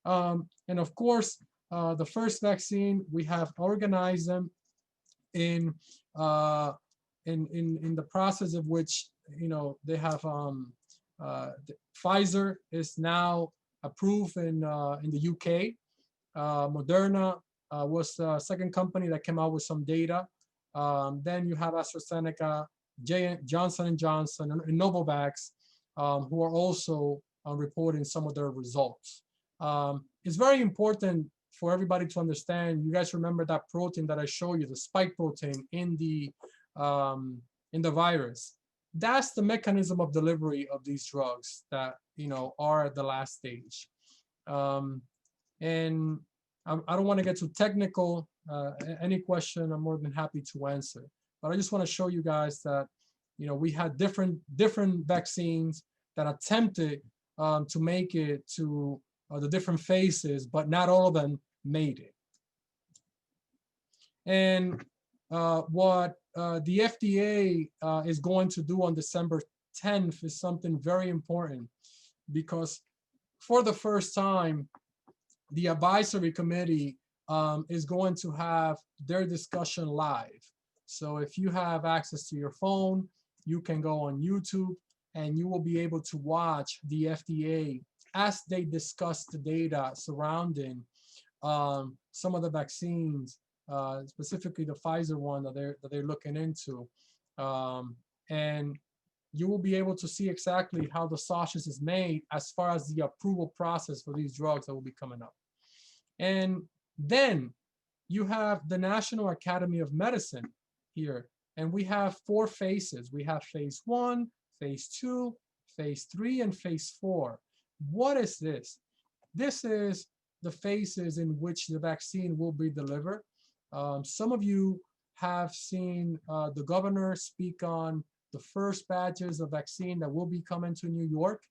And of course, the first vaccine, we have organized them in the process of which, they have Pfizer is now approved in the UK. Moderna was the second company that came out with some data. Then you have AstraZeneca, Johnson & Johnson, and Novavax, who are also reporting some of their results. It's very important for everybody to understand. You guys remember that protein that I showed you, the spike protein in the virus. That's the mechanism of delivery of these drugs that are at the last stage. And I don't want to get too technical. Any question, I'm more than happy to answer. But I just want to show you guys that, we had different vaccines that attempted to make it to the different phases, but not all of them made it. And what the FDA is going to do on December 10th is something very important, because for the first time, the advisory committee is going to have their discussion live. So if you have access to your phone, you can go on YouTube and you will be able to watch the FDA as they discuss the data surrounding some of the vaccines, specifically the Pfizer one that they're looking into. And you will be able to see exactly how the sausage is made as far as the approval process for these drugs that will be coming up. And then you have the National Academy of Medicine here, and we have 4 phases. We have phase 1, phase 2, phase 3, and phase 4. What is this? This is the phases in which the vaccine will be delivered. Some of you have seen the governor speak on the first batches of vaccine that will be coming to New York,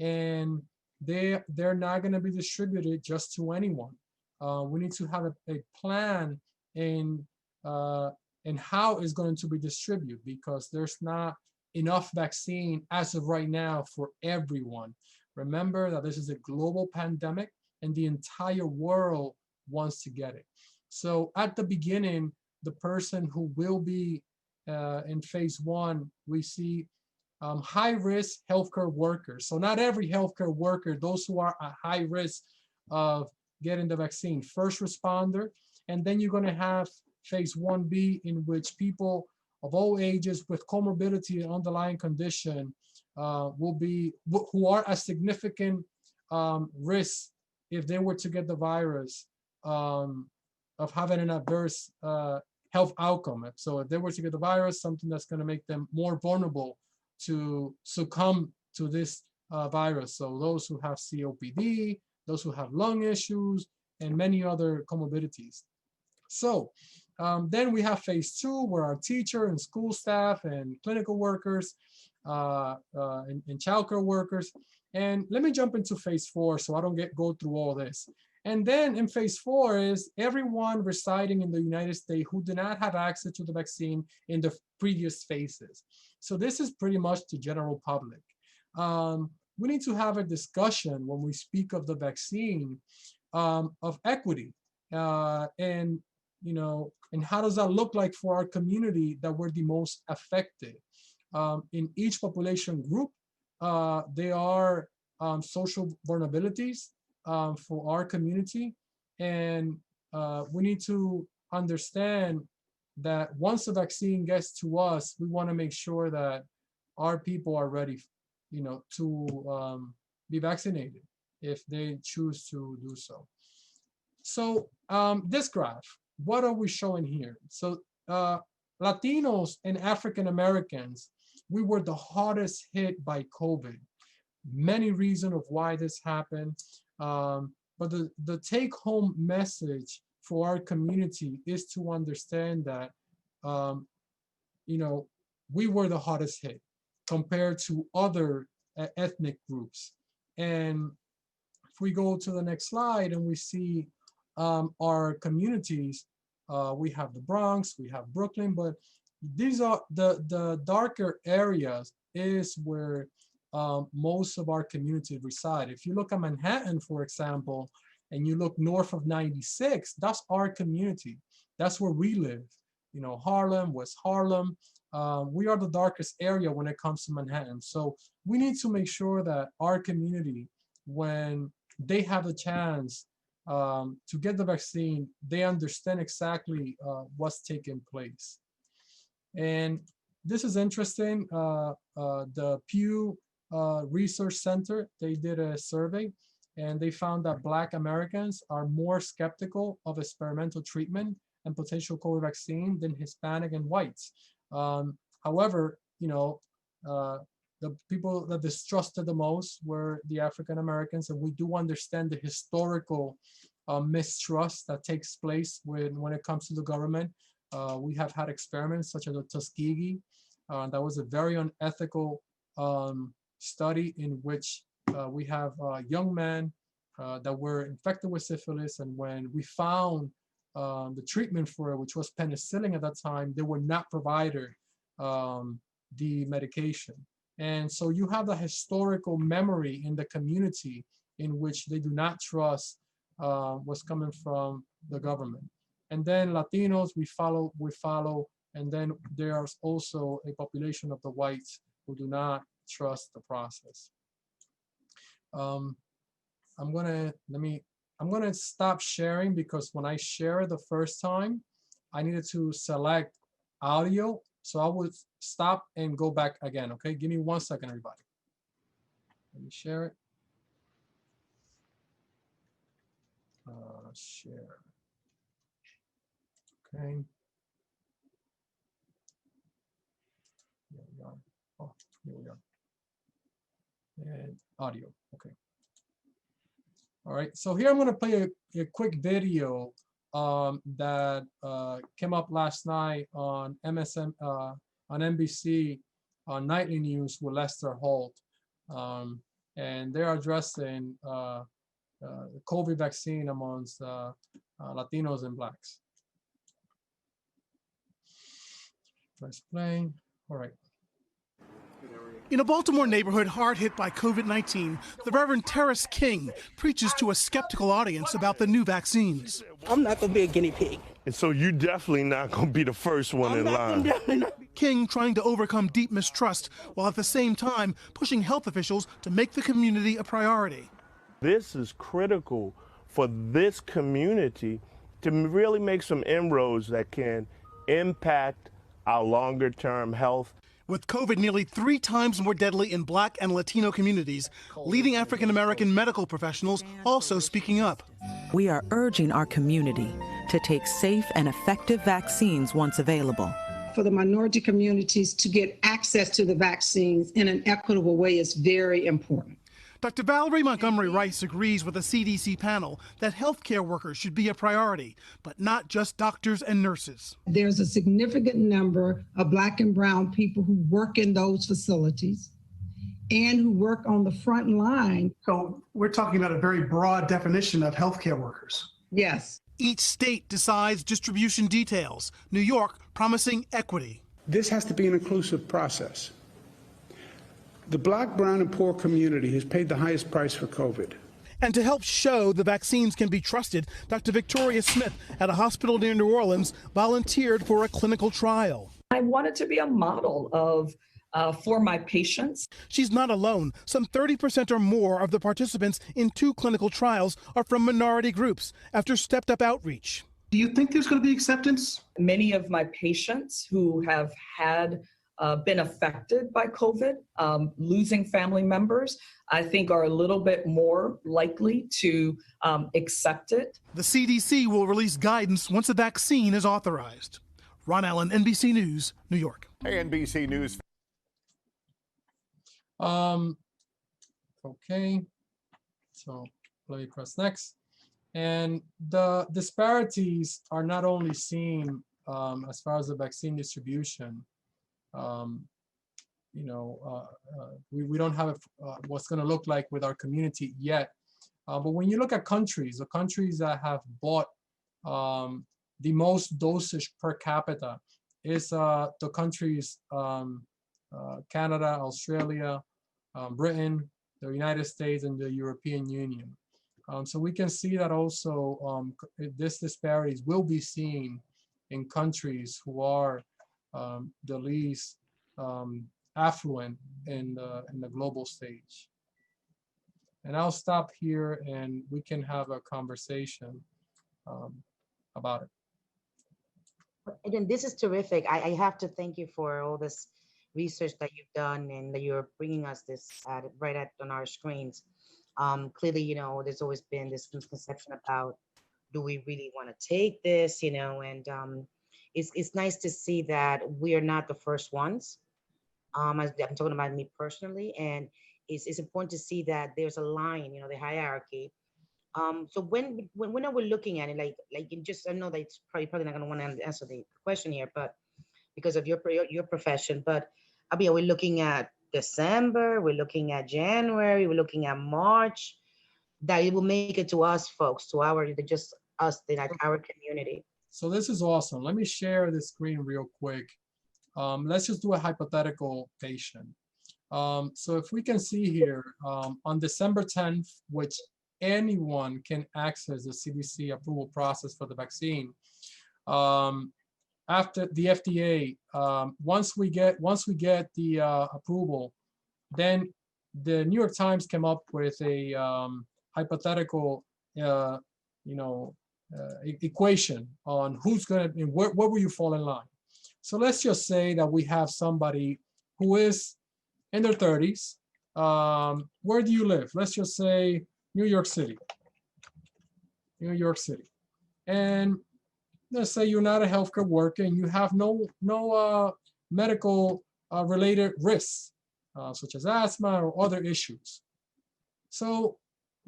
and they're not going to be distributed just to anyone. We need to have a plan in how it's going to be distributed, because there's not enough vaccine as of right now for everyone. Remember that this is a global pandemic and the entire world wants to get it. So at the beginning, the person who will be in phase 1, we see high-risk healthcare workers. So not every healthcare worker, those who are at high risk of getting the vaccine, first responder, and then you're going to have phase 1B, in which people of all ages with comorbidity and underlying condition who are a significant risk if they were to get the virus of having an adverse health outcome. So if they were to get the virus, something that's going to make them more vulnerable to succumb to this virus. So those who have COPD, those who have lung issues, and many other comorbidities. So then we have phase 2, where our teacher and school staff and clinical workers and childcare workers. And let me jump into phase 4 so I don't go through all this. And then in phase 4 is everyone residing in the United States who did not have access to the vaccine in the previous phases. So this is pretty much the general public. We need to have a discussion when we speak of the vaccine of equity, and how does that look like for our community that were the most affected. In each population group, there are social vulnerabilities for our community, and we need to understand that once the vaccine gets to us, we want to make sure that our people are ready, to be vaccinated if they choose to do so. So this graph, what are we showing here? So Latinos and African Americans, we were the hardest hit by COVID. Many reasons of why this happened, but the take-home message for our community is to understand that we were the hardest hit compared to other ethnic groups. And if we go to the next slide and we see our communities, we have the Bronx, we have Brooklyn, but these are the darker areas is where most of our community reside. If you look at Manhattan, for example, and you look north of 96, that's our community. That's where we live. Harlem, West Harlem. We are the darkest area when it comes to Manhattan. So we need to make sure that our community, when they have a chance to get the vaccine, they understand exactly what's taking place. And this is interesting. The Pew Research Center, they did a survey, and they found that Black Americans are more skeptical of experimental treatment and potential COVID vaccine than Hispanic and whites. However, the people that distrusted the most were the African Americans, and we do understand the historical mistrust that takes place when it comes to the government. We have had experiments such as the Tuskegee. That was a very unethical study in which we have young men that were infected with syphilis, and when we found the treatment for it, which was penicillin at that time, they were not provided the medication. And so you have the historical memory in the community in which they do not trust what's coming from the government. And then Latinos, we follow, and then there's also a population of the whites who do not trust the process. I'm gonna stop sharing because when I share the first time, I needed to select audio. So I would stop and go back again, okay? Give me 1 second, everybody. Let me share it. Share. Okay. Here we are. Oh, here we are. And audio, okay. All right, so here I'm gonna play a quick video that came up last night on MSN, on NBC, on Nightly News with Lester Holt. And they're addressing the COVID vaccine amongst Latinos and Blacks. Press play. All right.
In a Baltimore neighborhood hard hit by COVID-19, the Reverend Terrace King preaches to a skeptical audience about the new vaccines.
I'm not going to be a guinea pig.
And so you're definitely not going to be the first one in line.
King trying to overcome deep mistrust while at the same time pushing health officials to make the community a priority.
This is critical for this community to really make some inroads that can impact our longer term health.
With COVID nearly 3 times more deadly in Black and Latino communities, leading African-American medical professionals also speaking up.
We are urging our community to take safe and effective vaccines once available.
For the minority communities to get access to the vaccines in an equitable way is very important.
Dr. Valerie Montgomery Rice agrees with the CDC panel that healthcare workers should be a priority, but not just doctors and nurses.
There's a significant number of Black and brown people who work in those facilities and who work on the front line.
So we're talking about a very broad definition of healthcare workers.
Yes.
Each state decides distribution details. New York promising equity.
This has to be an inclusive process. The Black, brown, and poor community has paid the highest price for COVID.
And to help show the vaccines can be trusted, Dr. Victoria Smith at a hospital near New Orleans volunteered for a clinical trial.
I wanted to be a model of for my patients.
She's not alone. Some 30% or more of the participants in 2 clinical trials are from minority groups after stepped up outreach.
Do you think there's going to be acceptance?
Many of my patients who have had been affected by COVID, losing family members, I think are a little bit more likely to accept it.
The CDC will release guidance once a vaccine is authorized. Ron Allen, NBC News, New York.
Hey, NBC News.
Okay, so let me press next. And the disparities are not only seen as far as the vaccine distribution. We don't have what's going to look like with our community yet. But when you look at countries, the countries that have bought the most dosage per capita is the countries Canada, Australia, Britain, the United States, and the European Union. So we can see that also this disparities will be seen in countries who are the least affluent in the global stage. And I'll stop here and we can have a conversation about it.
Again, this is terrific. I have to thank you for all this research that you've done and that you're bringing us this right on our screens. Clearly, there's always been this misconception about, do we really want to take this, and it's nice to see that we are not the first ones. I'm talking about me personally, and it's important to see that there's a line, the hierarchy So when are we looking at it? Like you just, I know that it's probably not going to want to answer the question here, but because of your profession, but I mean, are we looking at December? We're looking at January. We're looking at March. That it will make it to us, folks, to our just us, like our community.
So this is awesome. Let me share the screen real quick. Let's just do a hypothetical patient. So if we can see here, on December 10th, which anyone can access the CDC approval process for the vaccine, after the FDA, once we get the approval, then the New York Times came up with a hypothetical, equation on who's going to, where will you fall in line. So let's just say that we have somebody who is in their 30s. Where do you live? Let's just say New York City. New York City. And let's say you're not a healthcare worker and you have no medical related risks, such as asthma or other issues. So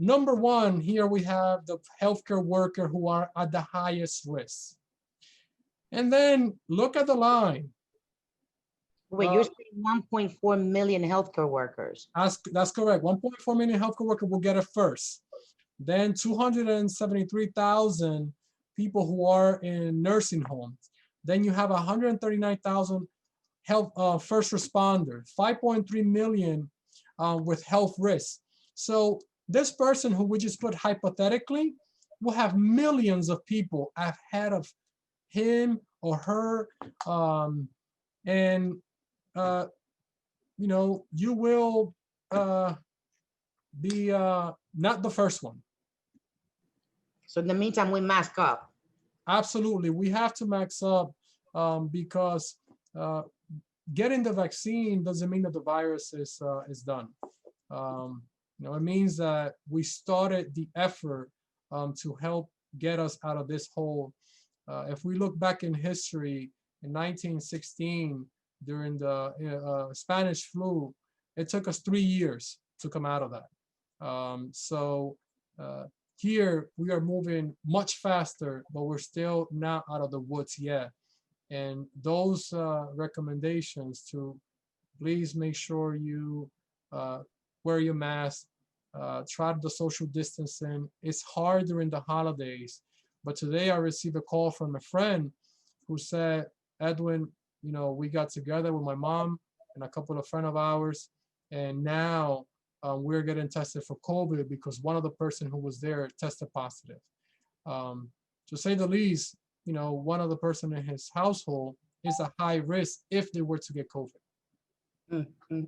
number one, here we have the healthcare worker who are at the highest risk. And then look at the line.
Wait, you're saying 1.4 million healthcare workers.
That's correct. 1.4 million healthcare workers will get it first. Then 273,000 people who are in nursing homes. Then you have 139,000 health first responders, 5.3 million with health risks. So this person who we just put hypothetically will have millions of people ahead of him or her, you will be not the first one.
So in the meantime, we mask up.
Absolutely, we have to max up because getting the vaccine doesn't mean that the virus is done. It means that we started the effort to help get us out of this hole. If we look back in history, in 1916, during the Spanish flu, it took us 3 years to come out of that. Here we are moving much faster, but we're still not out of the woods yet. And those recommendations to please make sure you wear your mask, try the social distancing. It's hard during the holidays, but today I received a call from a friend who said, Edwin, we got together with my mom and a couple of friends of ours, and now we're getting tested for COVID because one of the person who was there tested positive. To say the least, one of the person in his household is a high risk if they were to get COVID.
Mm-hmm.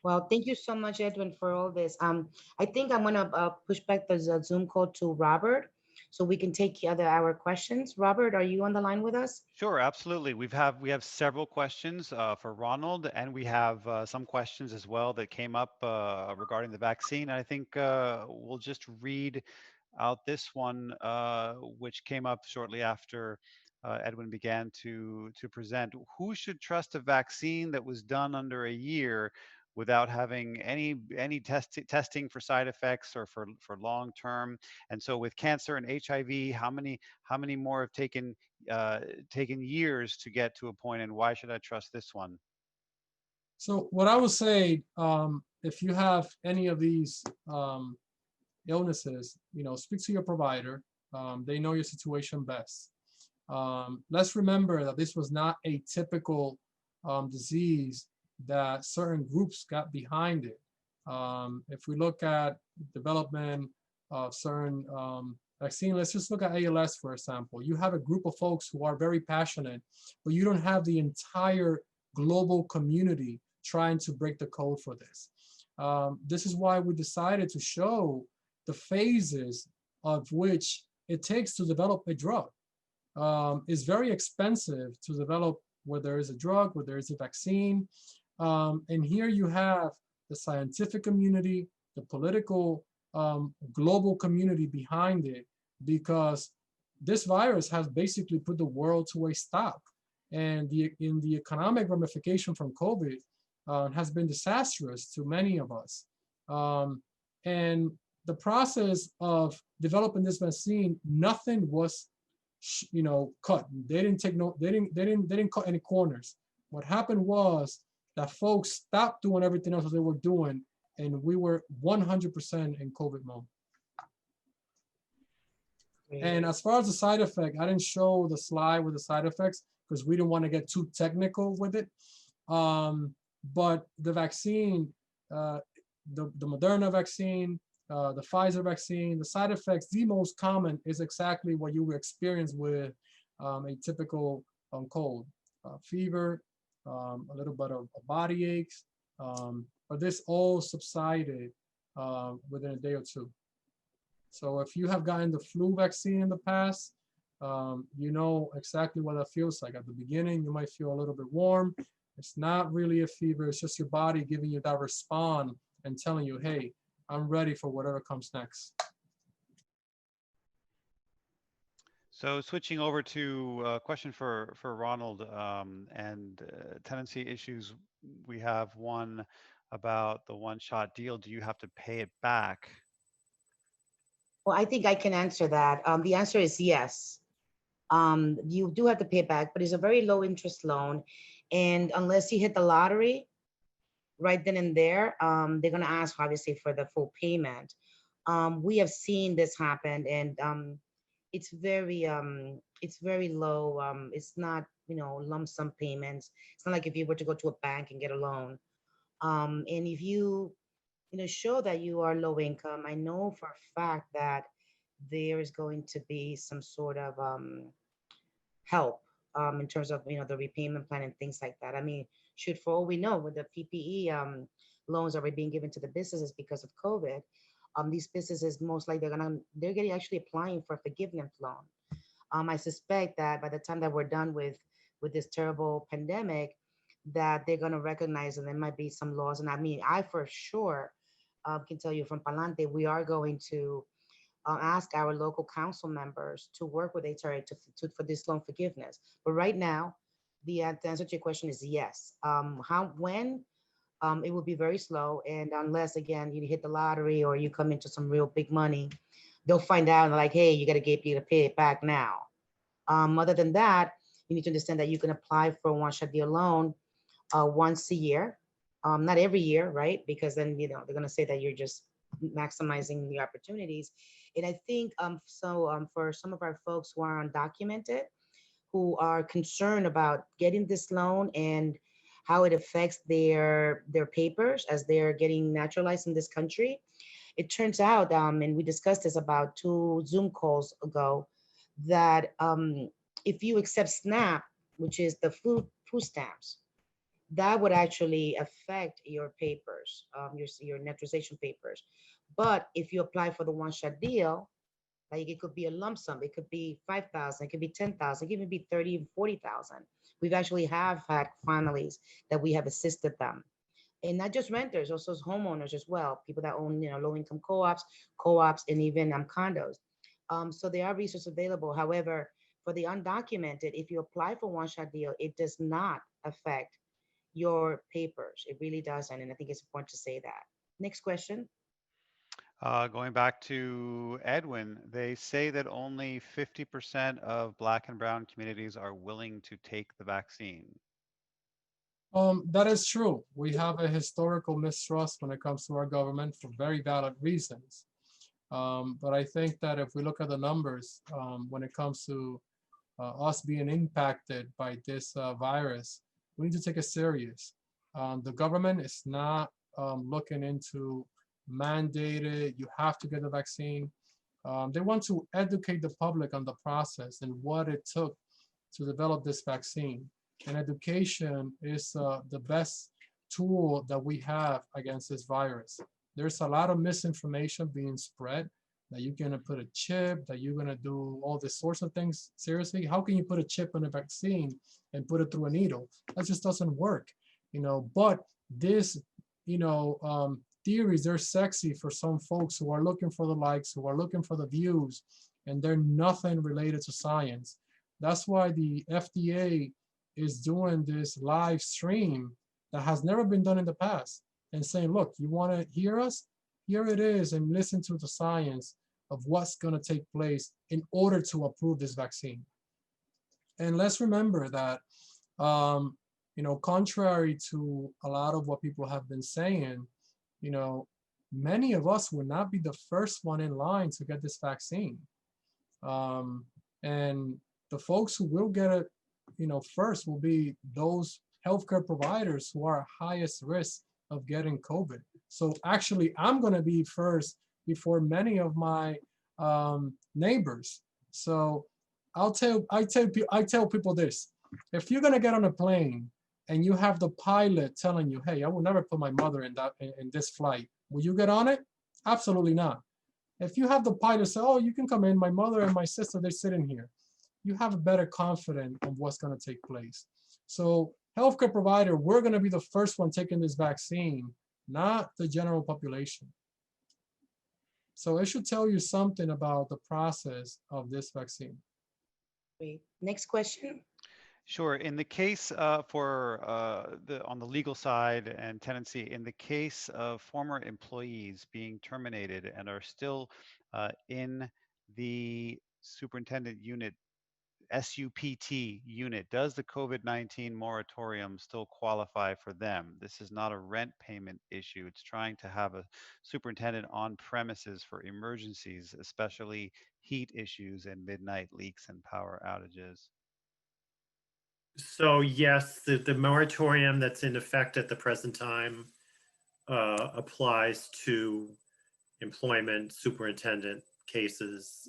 Well, thank you so much, Edwin, for all this. I think I'm gonna push back the Zoom call to Robert so we can take our questions. Robert, are you on the line with us?
Sure, absolutely. We have several questions for Ronald, and we have some questions as well that came up regarding the vaccine. I think we'll just read out this one, which came up shortly after Edwin began to present. Who should trust a vaccine that was done under a year without having any testing for side effects or for long term? And so with cancer and HIV, how many more have taken years to get to a point, and why should I trust this one?
So what I would say, if you have any of these illnesses, speak to your provider. They know your situation best. Let's remember that this was not a typical disease that certain groups got behind it. If we look at development of certain vaccine, let's just look at ALS, for example. You have a group of folks who are very passionate, but you don't have the entire global community trying to break the code for this. This is why we decided to show the phases of which it takes to develop a drug. It's very expensive to develop where there is a drug, where there is a vaccine. And here you have the scientific community, the political global community behind it, because this virus has basically put the world to a stop. And the economic ramification from COVID has been disastrous to many of us. And the process of developing this vaccine, nothing was, cut. They didn't take no, they didn't cut any corners. What happened was that folks stopped doing everything else they were doing, and we were 100% in COVID mode. And as far as the side effect, I didn't show the slide with the side effects because we didn't want to get too technical with it. But the vaccine, the Moderna vaccine, the Pfizer vaccine, the side effects, the most common is exactly what you would experience with a typical cold. Fever, a little bit of body aches, but this all subsided within a day or two. So if you have gotten the flu vaccine in the past, you know exactly what that feels like. At the beginning, you might feel a little bit warm. It's not really a fever. It's just your body giving you that response and telling you, hey, I'm ready for whatever comes next.
So switching over to a question for Ronald and tenancy issues, we have one about the one-shot deal. Do you have to pay it back?
Well, I think I can answer that. The answer is yes. You do have to pay it back, but it's a very low interest loan. And unless you hit the lottery right then and there, they're going to ask obviously for the full payment. We have seen this happen, and it's very low. It's not, lump sum payments. It's not like if you were to go to a bank and get a loan. And if you, show that you are low income, I know for a fact that there is going to be some sort of help in terms of, the repayment plan and things like that. I mean, shoot, for all we know, with the PPE loans that are being given to the businesses because of COVID, these businesses most likely they're getting actually applying for a forgiveness loan. I suspect that by the time that we're done with this terrible pandemic, that they're going to recognize, and there might be some laws. And I mean, I for sure can tell you from Palante, we are going to ask our local council members to work with HRA for this loan forgiveness. But right now, the answer to your question is yes. When? It will be very slow, and unless again you hit the lottery or you come into some real big money, they'll find out like, hey, you got to pay it back now. Other than that, you need to understand that you can apply for a one-shot deal loan once a year, not every year, right? Because then they're going to say that you're just maximizing the opportunities. And I think for some of our folks who are undocumented, who are concerned about getting this loan and how it affects their papers as they're getting naturalized in this country. It turns out, and we discussed this about 2 Zoom calls ago, that if you accept SNAP, which is the food stamps, that would actually affect your papers, your naturalization papers. But if you apply for the one-shot deal, like it could be a lump sum, it could be 5,000, it could be 10,000, it could even be 30, 40,000. We've actually had families that we have assisted them, and not just renters, also homeowners as well, people that own low-income co-ops, and even condos. So there are resources available. However, for the undocumented, if you apply for one-shot deal, it does not affect your papers. It really doesn't, and I think it's important to say that. Next question.
Going back to Edwin, they say that only 50% of Black and Brown communities are willing to take the vaccine.
That is true. We have a historical mistrust when it comes to our government for very valid reasons. But I think that if we look at the numbers, when it comes to us being impacted by this virus, we need to take it serious. The government is not looking into mandated, you have to get the vaccine. They want to educate the public on the process and what it took to develop this vaccine. And education is the best tool that we have against this virus. There's a lot of misinformation being spread that you're gonna put a chip, that you're gonna do all these sorts of things. Seriously, how can you put a chip in a vaccine and put it through a needle? That just doesn't work, But this, theories, they're sexy for some folks who are looking for the likes, who are looking for the views, and they're nothing related to science. That's why the FDA is doing this live stream that has never been done in the past and saying, look, you want to hear us? here it is, and listen to the science of what's going to take place in order to approve this vaccine. And let's remember that, you know, contrary to a lot of what people have been saying, you know, many of us will not be the first one in line to get this vaccine. And the folks who will get it, you know, first will be those healthcare providers who are highest risk of getting COVID. So actually, I'm going to be first before many of my neighbors. So I tell people this: if you're going to get on a plane and you have the pilot telling you, "Hey, I will never put my mother in this flight," will you get on it? Absolutely not. If you have the pilot say, "Oh, you can come in, my mother and my sister, they're sitting here," you have a better confidence of what's going to take place. So healthcare provider, we're going to be the first one taking this vaccine, not the general population. So it should tell you something about the process of this vaccine.
Great. Next question.
Sure. In the case on the legal side and tenancy, in the case of former employees being terminated and are still in the superintendent unit, SUPT unit, does the COVID-19 moratorium still qualify for them? This is not a rent payment issue. It's trying to have a superintendent on premises for emergencies, especially heat issues and midnight leaks and power outages.
So yes, the moratorium that's in effect at the present time applies to employment superintendent cases.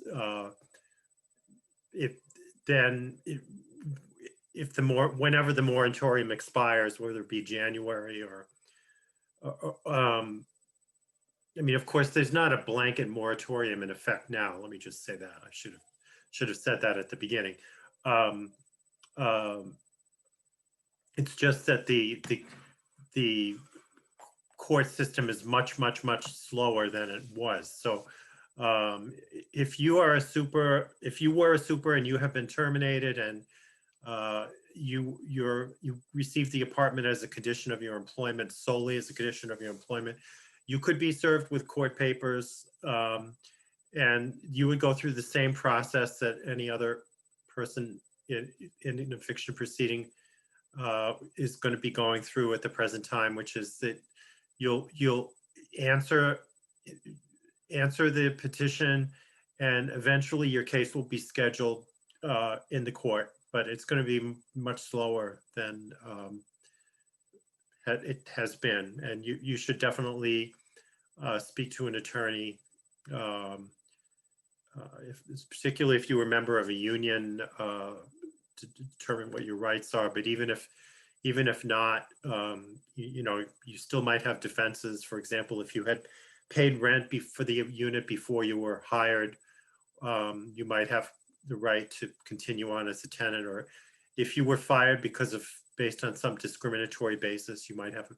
Whenever the moratorium expires, whether it be January or I mean, of course, there's not a blanket moratorium in effect now. Let me just say that. I should have said that at the beginning. It's just that the court system is much slower than it was. So if you were a super and you have been terminated and you received the apartment as a condition of your employment, solely as a condition of your employment, you could be served with court papers, and you would go through the same process that any other person in an eviction proceeding is going to be going through at the present time, which is that you'll answer the petition, and eventually your case will be scheduled in the court, but it's going to be much slower than it has been, and you should definitely speak to an attorney, particularly if you're a member of a union, to determine what your rights are. But even if not, you know, you still might have defenses. For example, if you had paid rent for the unit before you were hired, you might have the right to continue on as a tenant. Or if you were fired based on some discriminatory basis, you might have,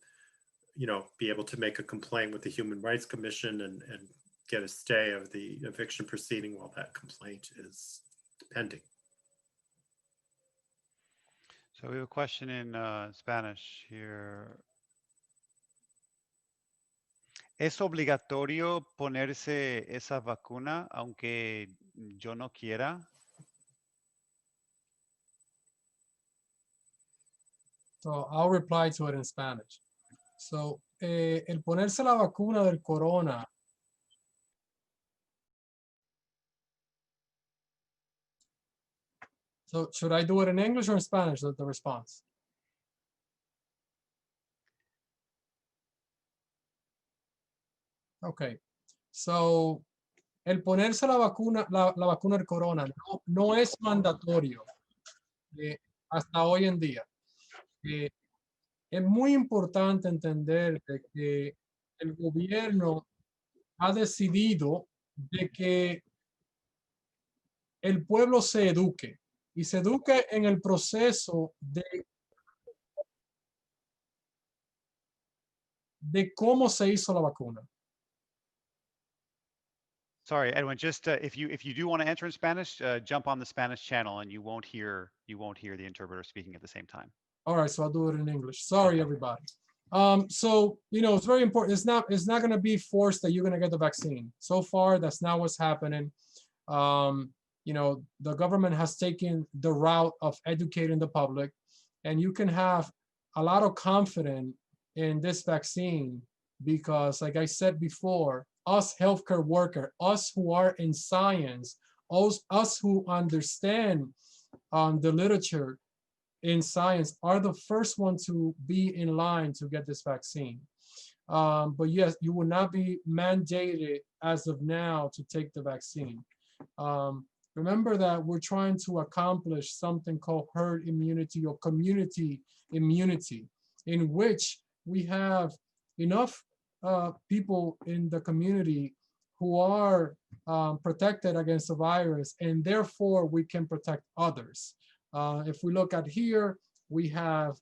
you know, be able to make a complaint with the Human Rights Commission and get a stay of the eviction proceeding while that complaint is pending.
So we have a question in Spanish here. ¿Es obligatorio ponerse esa vacuna aunque yo no quiera?
So I'll reply to it in Spanish. So el ponerse la vacuna del corona. So should I do it in English or in Spanish, the response? Okay. So el ponerse la vacuna del corona no es mandatorio hasta hoy en día. Es muy importante entender de que el gobierno ha decidido de que el pueblo se eduque y se eduque en el proceso de cómo se hizo la vacuna.
Sorry, Edwin, just if you do want to answer in Spanish, jump on the Spanish channel and you won't hear the interpreter speaking at the same time.
All right, so I'll do it in English. Sorry, everybody. So, it's very important. It's not going to be forced that you're going to get the vaccine. So far, that's not what's happening. The government has taken the route of educating the public, and you can have a lot of confidence in this vaccine because, like I said before, us healthcare workers, us who are in science, us who understand the literature in science are the first one to be in line to get this vaccine. But yes, you will not be mandated as of now to take the vaccine. Remember that we're trying to accomplish something called herd immunity or community immunity, in which we have enough people in the community who are protected against the virus, and therefore we can protect others. If we look at here, we have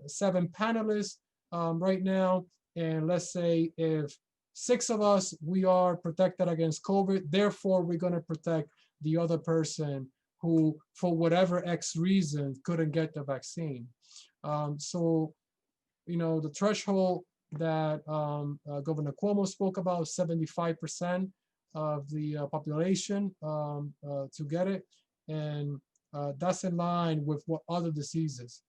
7 panelists right now, and let's say if 6 of us, we are protected against COVID, therefore we're going to protect the other person who, for whatever X reason, couldn't get the vaccine. So, the threshold that Governor Cuomo spoke about, 75% of the population to get it, and that's in line with what other diseases.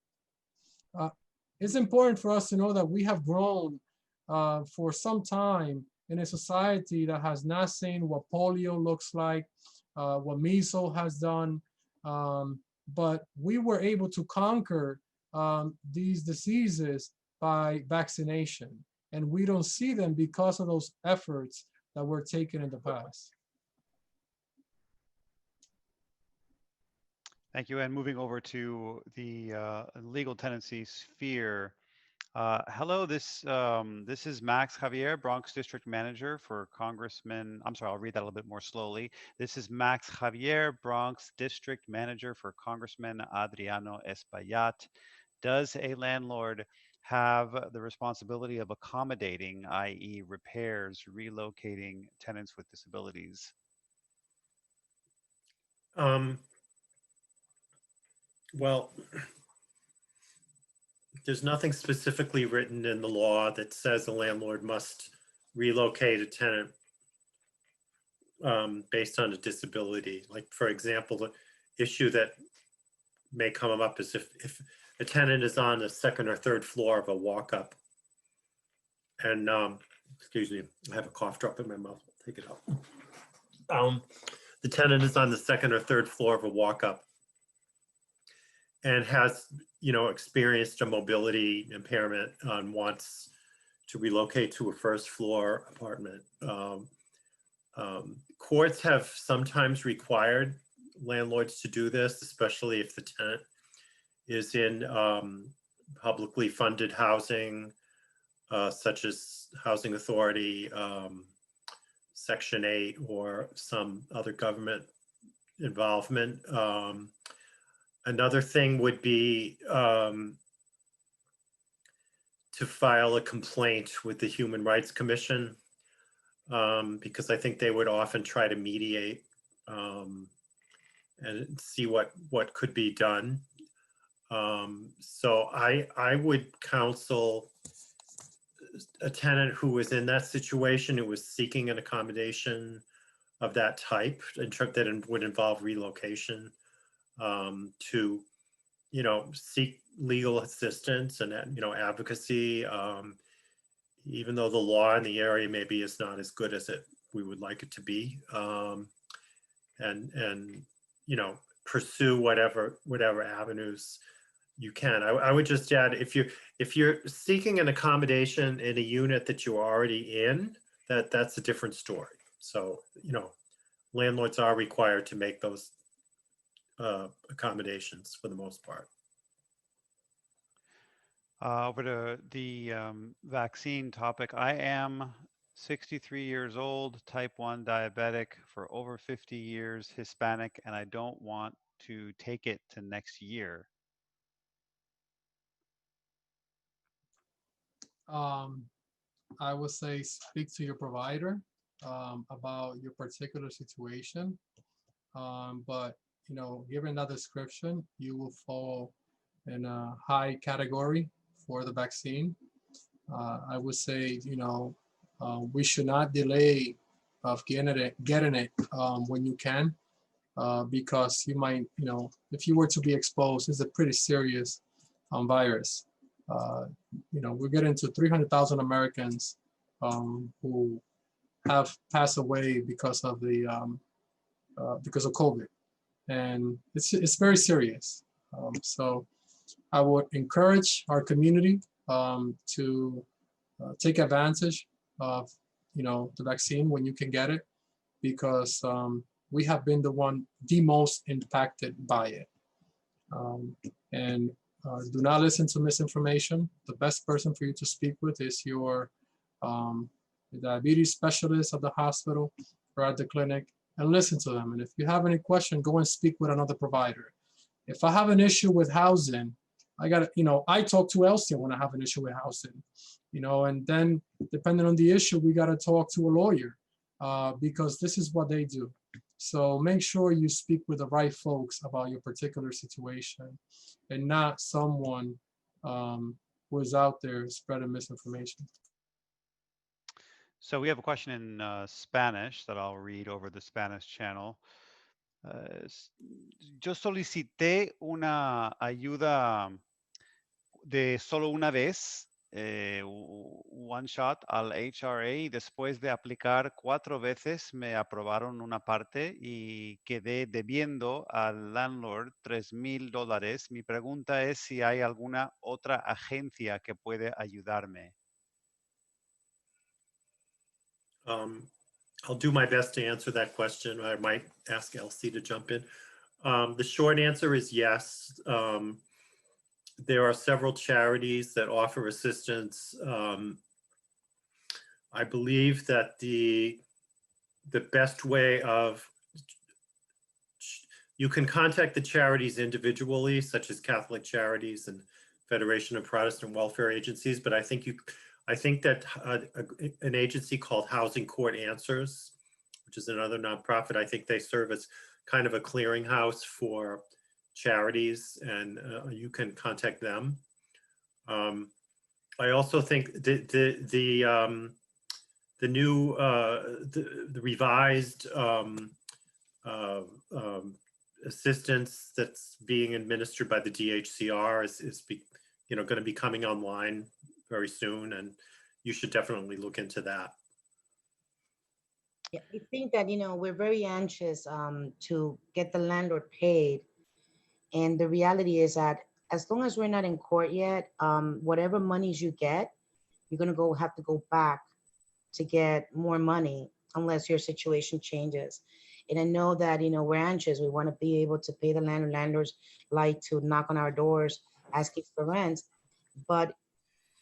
It's important for us to know that we have grown for some time in a society that has not seen what polio looks like, what measles has done, but we were able to conquer these diseases by vaccination, and we don't see them because of those efforts that were taken in the past.
Thank you. And moving over to the legal tenancy sphere. Hello, this is Max Javier, Bronx District Manager for Congressman. I'm sorry, I'll read that a little bit more slowly. This is Max Javier, Bronx District Manager for Congressman Adriano Espaillat. Does a landlord have the responsibility of accommodating, i.e. repairs, relocating tenants with disabilities?
Well, there's nothing specifically written in the law that says a landlord must relocate a tenant based on a disability. Like, for example, the issue that may come up is if a tenant is on the 2nd or 3rd floor of a walk-up, and excuse me, I have a cough drop in my mouth. I'll take it out. The tenant is on the 2nd or 3rd floor of a walk-up and has, experienced a mobility impairment and wants to relocate to a 1st floor apartment. Courts have sometimes required landlords to do this, especially if the tenant is in publicly funded housing, such as Housing Authority, Section 8, or some other government involvement. Another thing would be to file a complaint with the Human Rights Commission, because I think they would often try to mediate and see what could be done. So I would counsel a tenant who was in that situation, who was seeking an accommodation of that type, that would involve relocation, to, seek legal assistance and, advocacy, even though the law in the area maybe is not as good as we would like it to be, and pursue whatever avenues you can. I would just add, if you're seeking an accommodation in a unit that you're already in, that's a different story. So, landlords are required to make those accommodations for the most part.
Over to the vaccine topic. I am 63 years old, type 1 diabetic, for over 50 years, Hispanic, and I don't want to take it to next year.
I would say speak to your provider about your particular situation. But given that description, you will fall in a high category for the vaccine. I would say, we should not delay of getting it when you can, because you might, if you were to be exposed, it's a pretty serious virus. We're getting to 300,000 Americans who have passed away because of COVID, and it's very serious. So I would encourage our community to take advantage of the vaccine when you can get it, because we have been the most impacted by it. And do not listen to misinformation. The best person for you to speak with is your diabetes specialist at the hospital or at the clinic, and listen to them. And if you have any question, go and speak with another provider. If I have an issue with housing, I talk to Elsie when I have an issue with housing, and then depending on the issue, we got to talk to a lawyer because this is what they do. So make sure you speak with the right folks about your particular situation, and not someone who is out there spreading misinformation.
So we have a question in Spanish that I'll read over the Spanish channel. Yo solicité una ayuda de solo una vez, one shot al HRA, y después de aplicar 4 veces me aprobaron una parte y quedé debiendo al landlord $3,000. Mi pregunta es si hay alguna otra agencia que puede ayudarme.
I'll do my best to answer that question. I might ask Elsie to jump in. The short answer is yes. There are several charities that offer assistance. I believe that the best way of, you can contact the charities individually, such as Catholic Charities and Federation of Protestant Welfare Agencies, but I think that an agency called Housing Court Answers, which is another nonprofit, I think they serve as kind of a clearinghouse for charities, and you can contact them. I also think the new the revised assistance that's being administered by the DHCR is going to be coming online very soon, and you should definitely look into that.
Yeah, I think that, we're very anxious to get the landlord paid. And the reality is that as long as we're not in court yet, whatever monies you get, you're going to have to go back to get more money unless your situation changes. And I know that, we're anxious. We want to be able to pay the landlord. Landlords like to knock on our doors asking for rent. But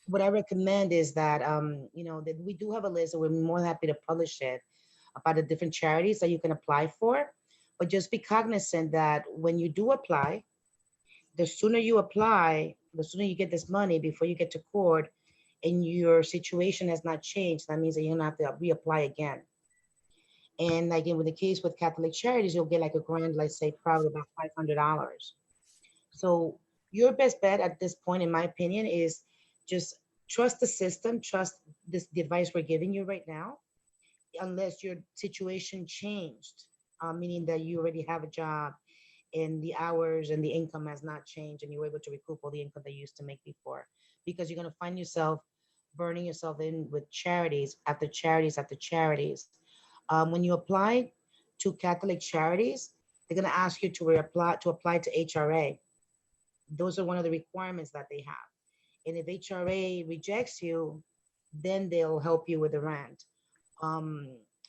what I recommend is that, that we do have a list, and we're more than happy to publish it about the different charities that you can apply for. But just be cognizant that when you do apply, the sooner you apply, the sooner you get this money before you get to court and your situation has not changed. That means that you're gonna have to reapply again. And again, with the case with Catholic Charities, you'll get like a grant, let's say probably about $500. So your best bet at this point, in my opinion, is just trust the system, trust this device we're giving you right now, unless your situation changed, meaning that you already have a job and the hours and the income has not changed and you're able to recoup all the income that you used to make before, because you're going to find yourself burning yourself in with charities after charities after charities. When you apply to Catholic Charities, they're going to ask you to apply to HRA. Those are one of the requirements that they have. And if HRA rejects you, then they'll help you with the rent.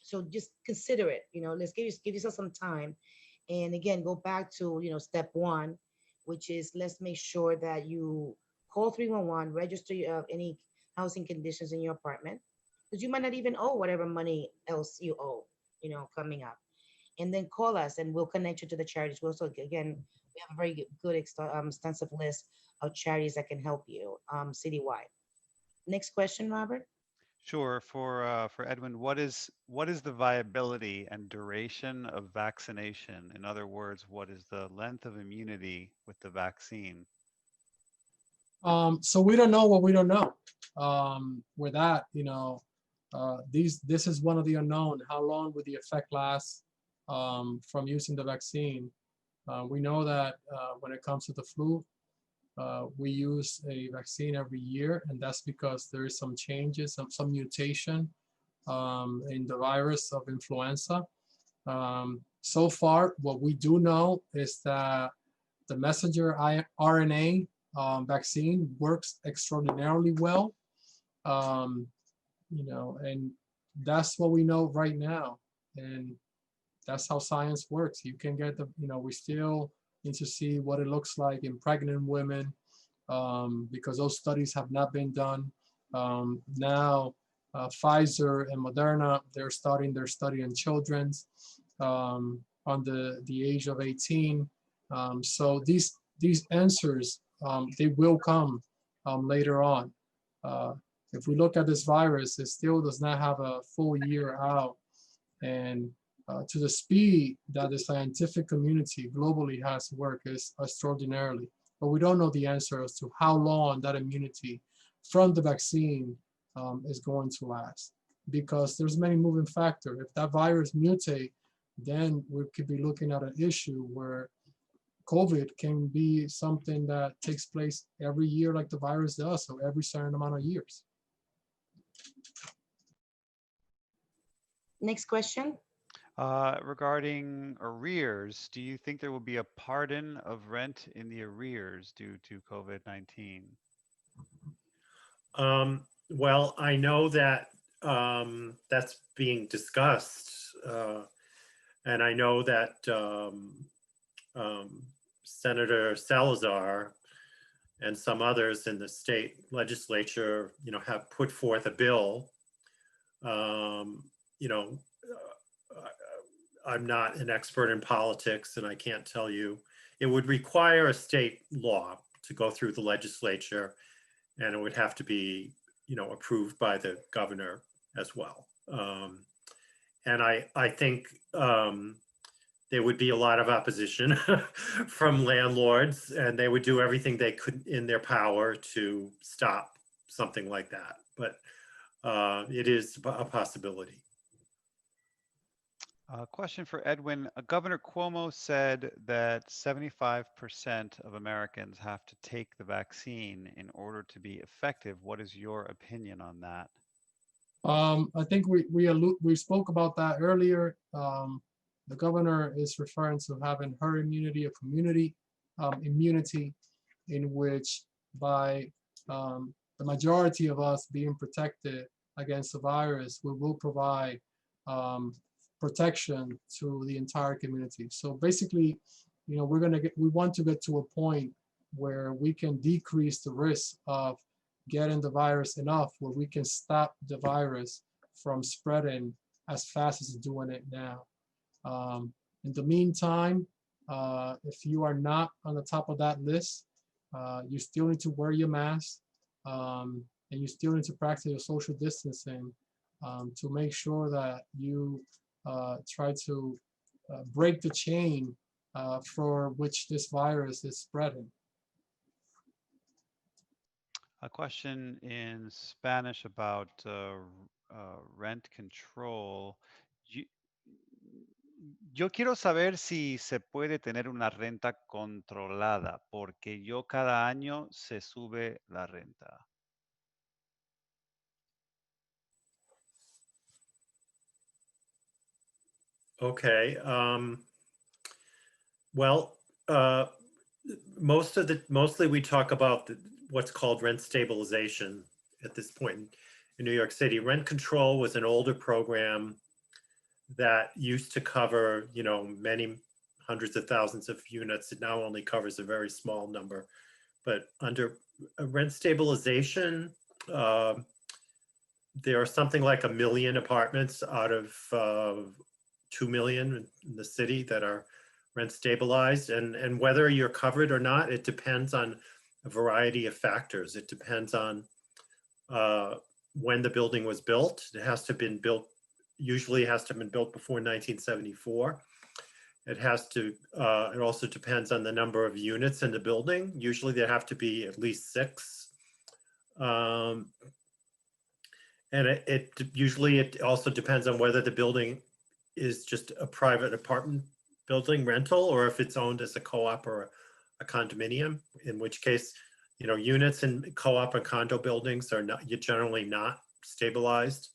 So just consider it. Let's give yourself some time. And again, go back to, step one, which is let's make sure that you call 311, register any housing conditions in your apartment, because you might not even owe whatever money else you owe, coming up. And then call us and we'll connect you to the charities. We'll also, again, we have a very good extensive list of charities that can help you citywide. Next question, Robert.
Sure. For Edwin, what is the viability and duration of vaccination? In other words, what is the length of immunity with the vaccine?
So we don't know what we don't know. With that, this is one of the unknown. How long would the effect last from using the vaccine? We know that when it comes to the flu, we use a vaccine every year, and that's because there is some changes, some mutation in the virus of influenza. So far, what we do know is that the messenger RNA vaccine works extraordinarily well. And that's what we know right now. And that's how science works. You can get we still need to see what it looks like in pregnant women because those studies have not been done. Now, Pfizer and Moderna, they're starting their study in children's on the age of 18. So these answers, they will come later on. If we look at this virus, it still does not have a full year out. And to the speed that the scientific community globally has worked is extraordinarily. But we don't know the answer as to how long that immunity from the vaccine is going to last, because there's many moving factors. If that virus mutate, then we could be looking at an issue where COVID can be something that takes place every year like the virus does, so every certain amount of years.
Next question.
Regarding arrears, do you think there will be a pardon of rent in the arrears due to COVID-19?
Well, I know that that's being discussed, and I know that Senator Salazar and some others in the state legislature, have put forth a bill. I'm not an expert in politics, and I can't tell you. It would require a state law to go through the legislature, and it would have to be, approved by the governor as well. And I think there would be a lot of opposition from landlords, and they would do everything they could in their power to stop something like that. But it is a possibility.
A question for Edwin. Governor Cuomo said that 75% of Americans have to take the vaccine in order to be effective. What is your opinion on that?
I think we spoke about that earlier. The governor is referring to having herd immunity, a community immunity, in which by the majority of us being protected against the virus, we will provide protection to the entire community. So basically, we want to get to a point where we can decrease the risk of getting the virus enough where we can stop the virus from spreading as fast as it's doing it now. In the meantime, if you are not on the top of that list, you still need to wear your mask, and you still need to practice your social distancing to make sure that you try to break the chain for which this virus is spreading.
A question in Spanish about rent control. Yo quiero saber si se puede tener una renta controlada, porque yo cada año se sube la renta.
Okay. Well, mostly we talk about what's called rent stabilization at this point in New York City. Rent control was an older program that used to cover, many hundreds of thousands of units. It now only covers a very small number. But under rent stabilization, there are something like 1 million apartments out of 2 million in the city that are rent stabilized. And whether you're covered or not, it depends on a variety of factors. It depends on when the building was built. It has to have been built, usually has to have been built before 1974. It has to, it also depends on the number of units in the building. Usually there have to be at least 6. And usually it also depends on whether the building is just a private apartment building rental, or if it's owned as a co-op or a condominium, in which case, you know, units in co-op and condo buildings are not, you're generally not stabilized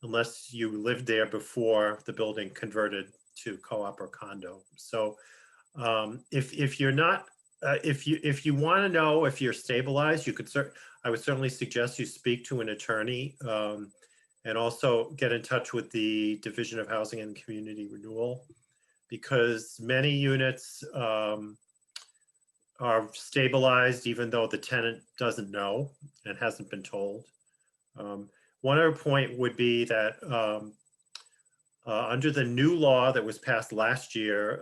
unless you lived there before the building converted to co-op or condo. So if you're not, if you want to know if you're stabilized, you could I would certainly suggest you speak to an attorney, and also get in touch with the Division of Housing and Community Renewal, because many units are stabilized even though the tenant doesn't know and hasn't been told. One other point would be that under the new law that was passed last year,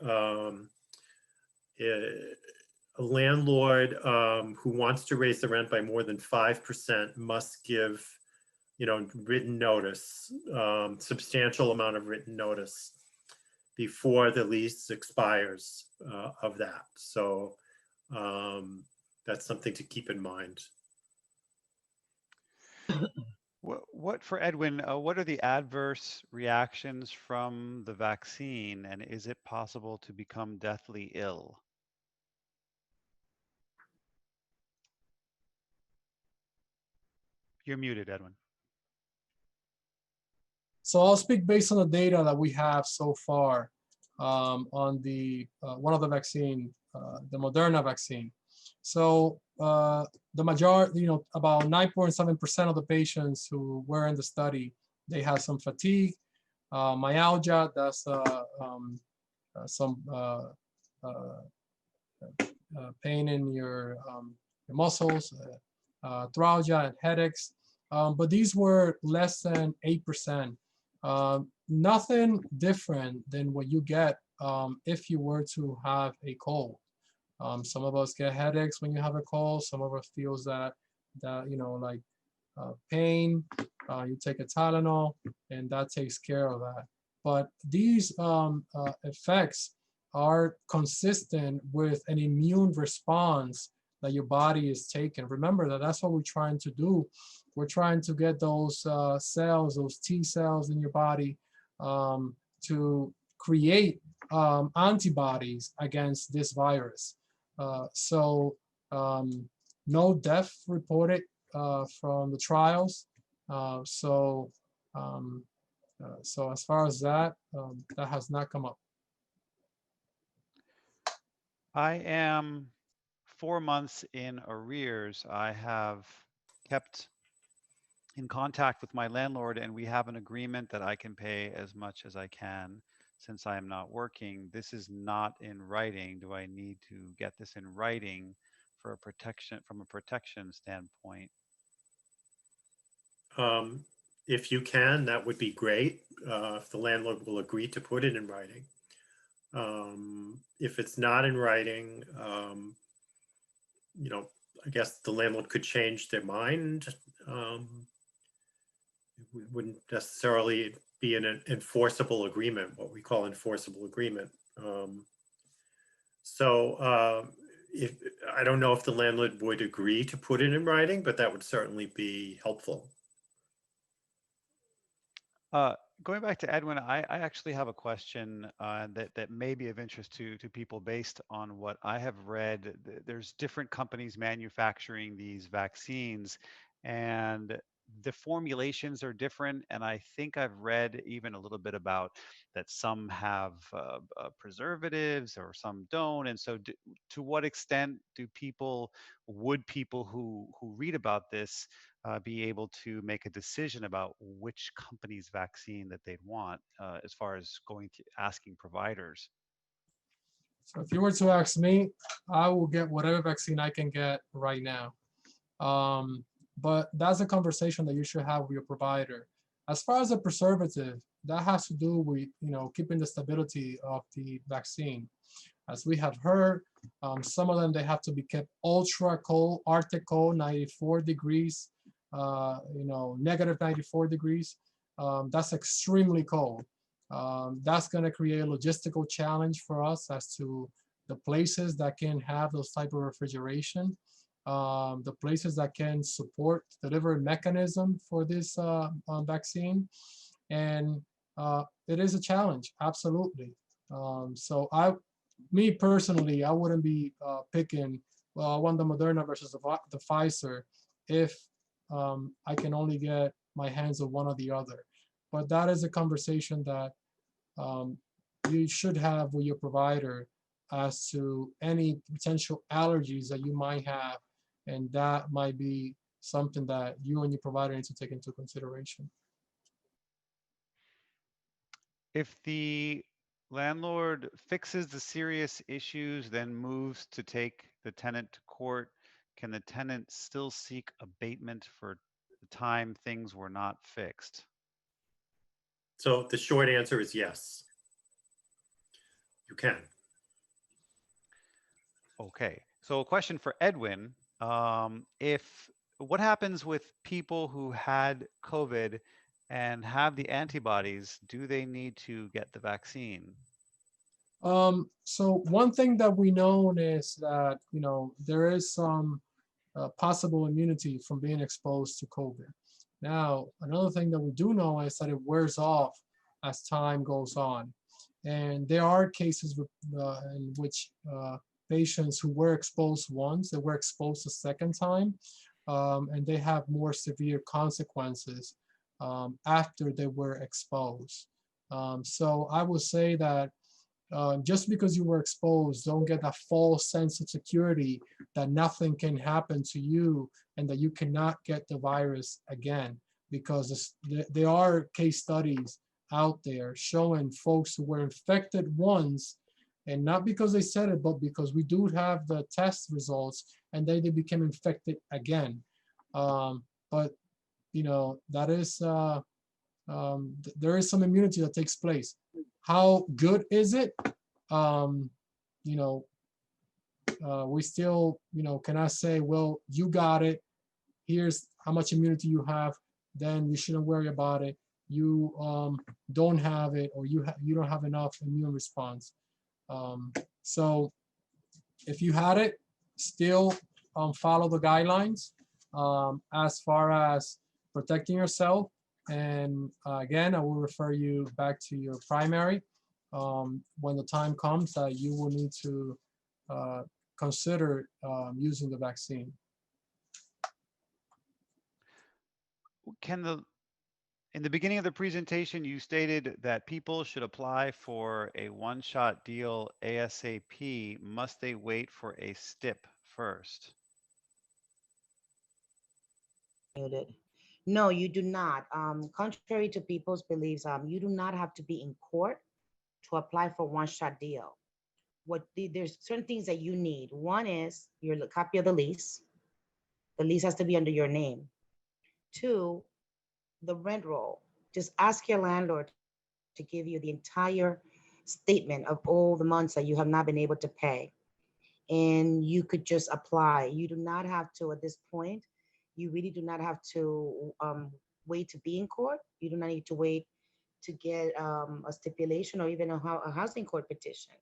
a landlord who wants to raise the rent by more than 5% must give, you know, written notice, substantial amount of written notice before the lease expires of that. So that's something to keep in mind.
What for Edwin, what are the adverse reactions from the vaccine, and is it possible to become deathly ill? You're muted, Edwin.
So I'll speak based on the data that we have so far on the one of the vaccine, the Moderna vaccine. So the majority, you know, about 9.7% of the patients who were in the study, they had some fatigue, myalgia, that's some pain in your muscles, arthralgia and headaches. But these were less than 8%. Nothing different than what you get if you were to have a cold. Some of us get headaches when you have a cold. Some of us feels that you know, like pain. You take a Tylenol, and that takes care of that. But these effects are consistent with an immune response that your body is taking. Remember that that's what we're trying to do. We're trying to get those cells, those T cells in your body to create antibodies against this virus. So no death reported from the trials. So as far as that, that has not come up.
I am 4 months in arrears. I have kept in contact with my landlord, and we have an agreement that I can pay as much as I can since I am not working. This is not in writing. Do I need to get this in writing for a protection, from a protection standpoint?
If you can, that would be great. If the landlord will agree to put it in writing. If it's not in writing, you know, I guess the landlord could change their mind. It wouldn't necessarily be an enforceable agreement, what we call enforceable agreement. If I don't know if the landlord would agree to put it in writing, but that would certainly be helpful.
Going back to Edwin, I actually have a question that may be of interest to people based on what I have read. There's different companies manufacturing these vaccines, and the formulations are different. And I think I've read even a little bit about that some have preservatives or some don't. And so to what extent would people who read about this be able to make a decision about which company's vaccine that they'd want as far as going to asking providers?
So if you were to ask me, I will get whatever vaccine I can get right now. But that's a conversation that you should have with your provider. As far as the preservative, that has to do with, you know, keeping the stability of the vaccine. As we have heard, some of them, they have to be kept ultra cold, Arctic cold, 94 degrees, you know, negative 94 degrees. That's extremely cold. That's going to create a logistical challenge for us as to the places that can have those type of refrigeration, the places that can support delivery mechanism for this vaccine. And it is a challenge, absolutely. So me personally, I wouldn't be picking, well, I want the Moderna versus the Pfizer if I can only get my hands on one or the other. But that is a conversation that you should have with your provider as to any potential allergies that you might have. And that might be something that you and your provider need to take into consideration.
If the landlord fixes the serious issues, then moves to take the tenant to court, can the tenant still seek abatement for the time things were not fixed?
So the short answer is yes. You can.
Okay, so a question for Edwin. What happens with people who had COVID and have the antibodies? Do they need to get the vaccine?
So one thing that we know is that, there is some possible immunity from being exposed to COVID. Now, another thing that we do know is that it wears off as time goes on. And there are cases in which patients who were exposed once, they were exposed a second time, and they have more severe consequences after they were exposed. So I would say that just because you were exposed, don't get that false sense of security that nothing can happen to you and that you cannot get the virus again, because there are case studies out there showing folks who were infected once, and not because they said it, but because we do have the test results, and they became infected again. But that is there is some immunity that takes place. How good is it? We still, cannot say, well, you got it, here's how much immunity you have, then you shouldn't worry about it. You don't have it, or you don't have enough immune response. So if you had it, still follow the guidelines as far as protecting yourself. And again, I will refer you back to your primary when the time comes that you will need to consider using the vaccine.
In the beginning of the presentation, you stated that people should apply for a one-shot deal ASAP. Must they wait for a STIP first?
Muted. No, you do not. Contrary to people's beliefs, you do not have to be in court to apply for one-shot deal. There's certain things that you need. One is your copy of the lease. The lease has to be under your name. Two, the rent roll. Just ask your landlord to give you the entire statement of all the months that you have not been able to pay. And you could just apply. You do not have to, at this point, you really do not have to wait to be in court. You do not need to wait to get a stipulation or even a housing court petition.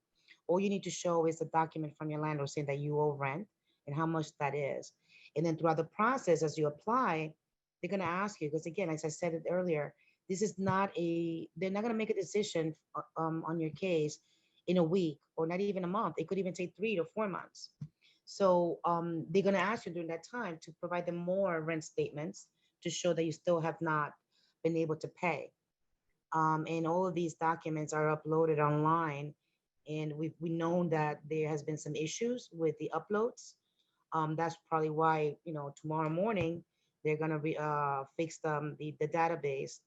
All you need to show is a document from your landlord saying that you owe rent and how much that is. And then throughout the process, as you apply, they're going to ask you, because again, as I said it earlier, this is not they're not going to make a decision on your case in a week or not even a month. It could even take 3 to 4 months. So they're going to ask you during that time to provide them more rent statements to show that you still have not been able to pay. And all of these documents are uploaded online. And we know that there has been some issues with the uploads. That's probably why, tomorrow morning, they're going to fix the database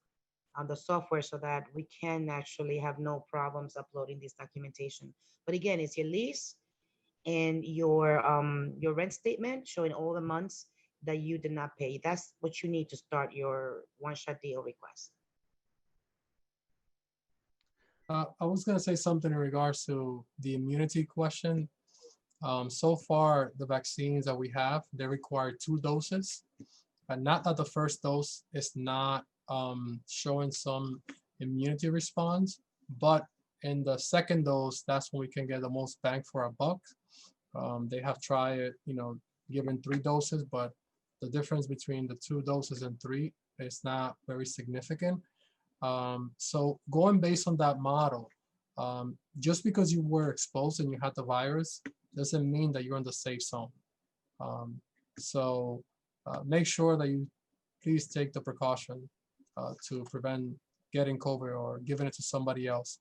on the software so that we can actually have no problems uploading this documentation. But again, it's your lease and your rent statement showing all the months that you did not pay. That's what you need to start your one-shot deal request.
I was going to say something in regards to the immunity question. So far, the vaccines that we have, they require 2 doses, but not that the first dose is not showing some immunity response. But in the second dose, that's when we can get the most bang for our buck. They have tried it, given 3 doses, but the difference between the 2 doses and 3 is not very significant. So going based on that model, just because you were exposed and you had the virus doesn't mean that you're in the safe zone. So make sure that you please take the precaution to prevent getting COVID or giving it to somebody else.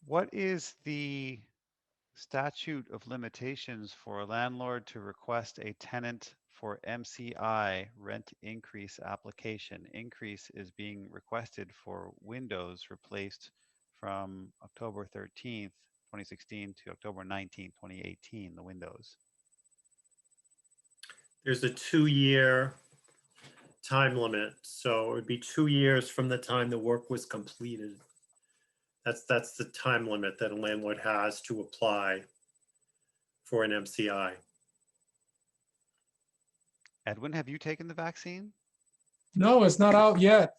What is the statute of limitations for a landlord to request a tenant for MCI rent increase application? Increase is being requested for windows replaced from October 13th, 2016 to October 19th, 2018, the windows.
There's a 2-year time limit. So it would be 2 years from the time the work was completed. That's the time limit that a landlord has to apply for an MCI.
Edwin, have you taken the vaccine?
No, it's not out yet.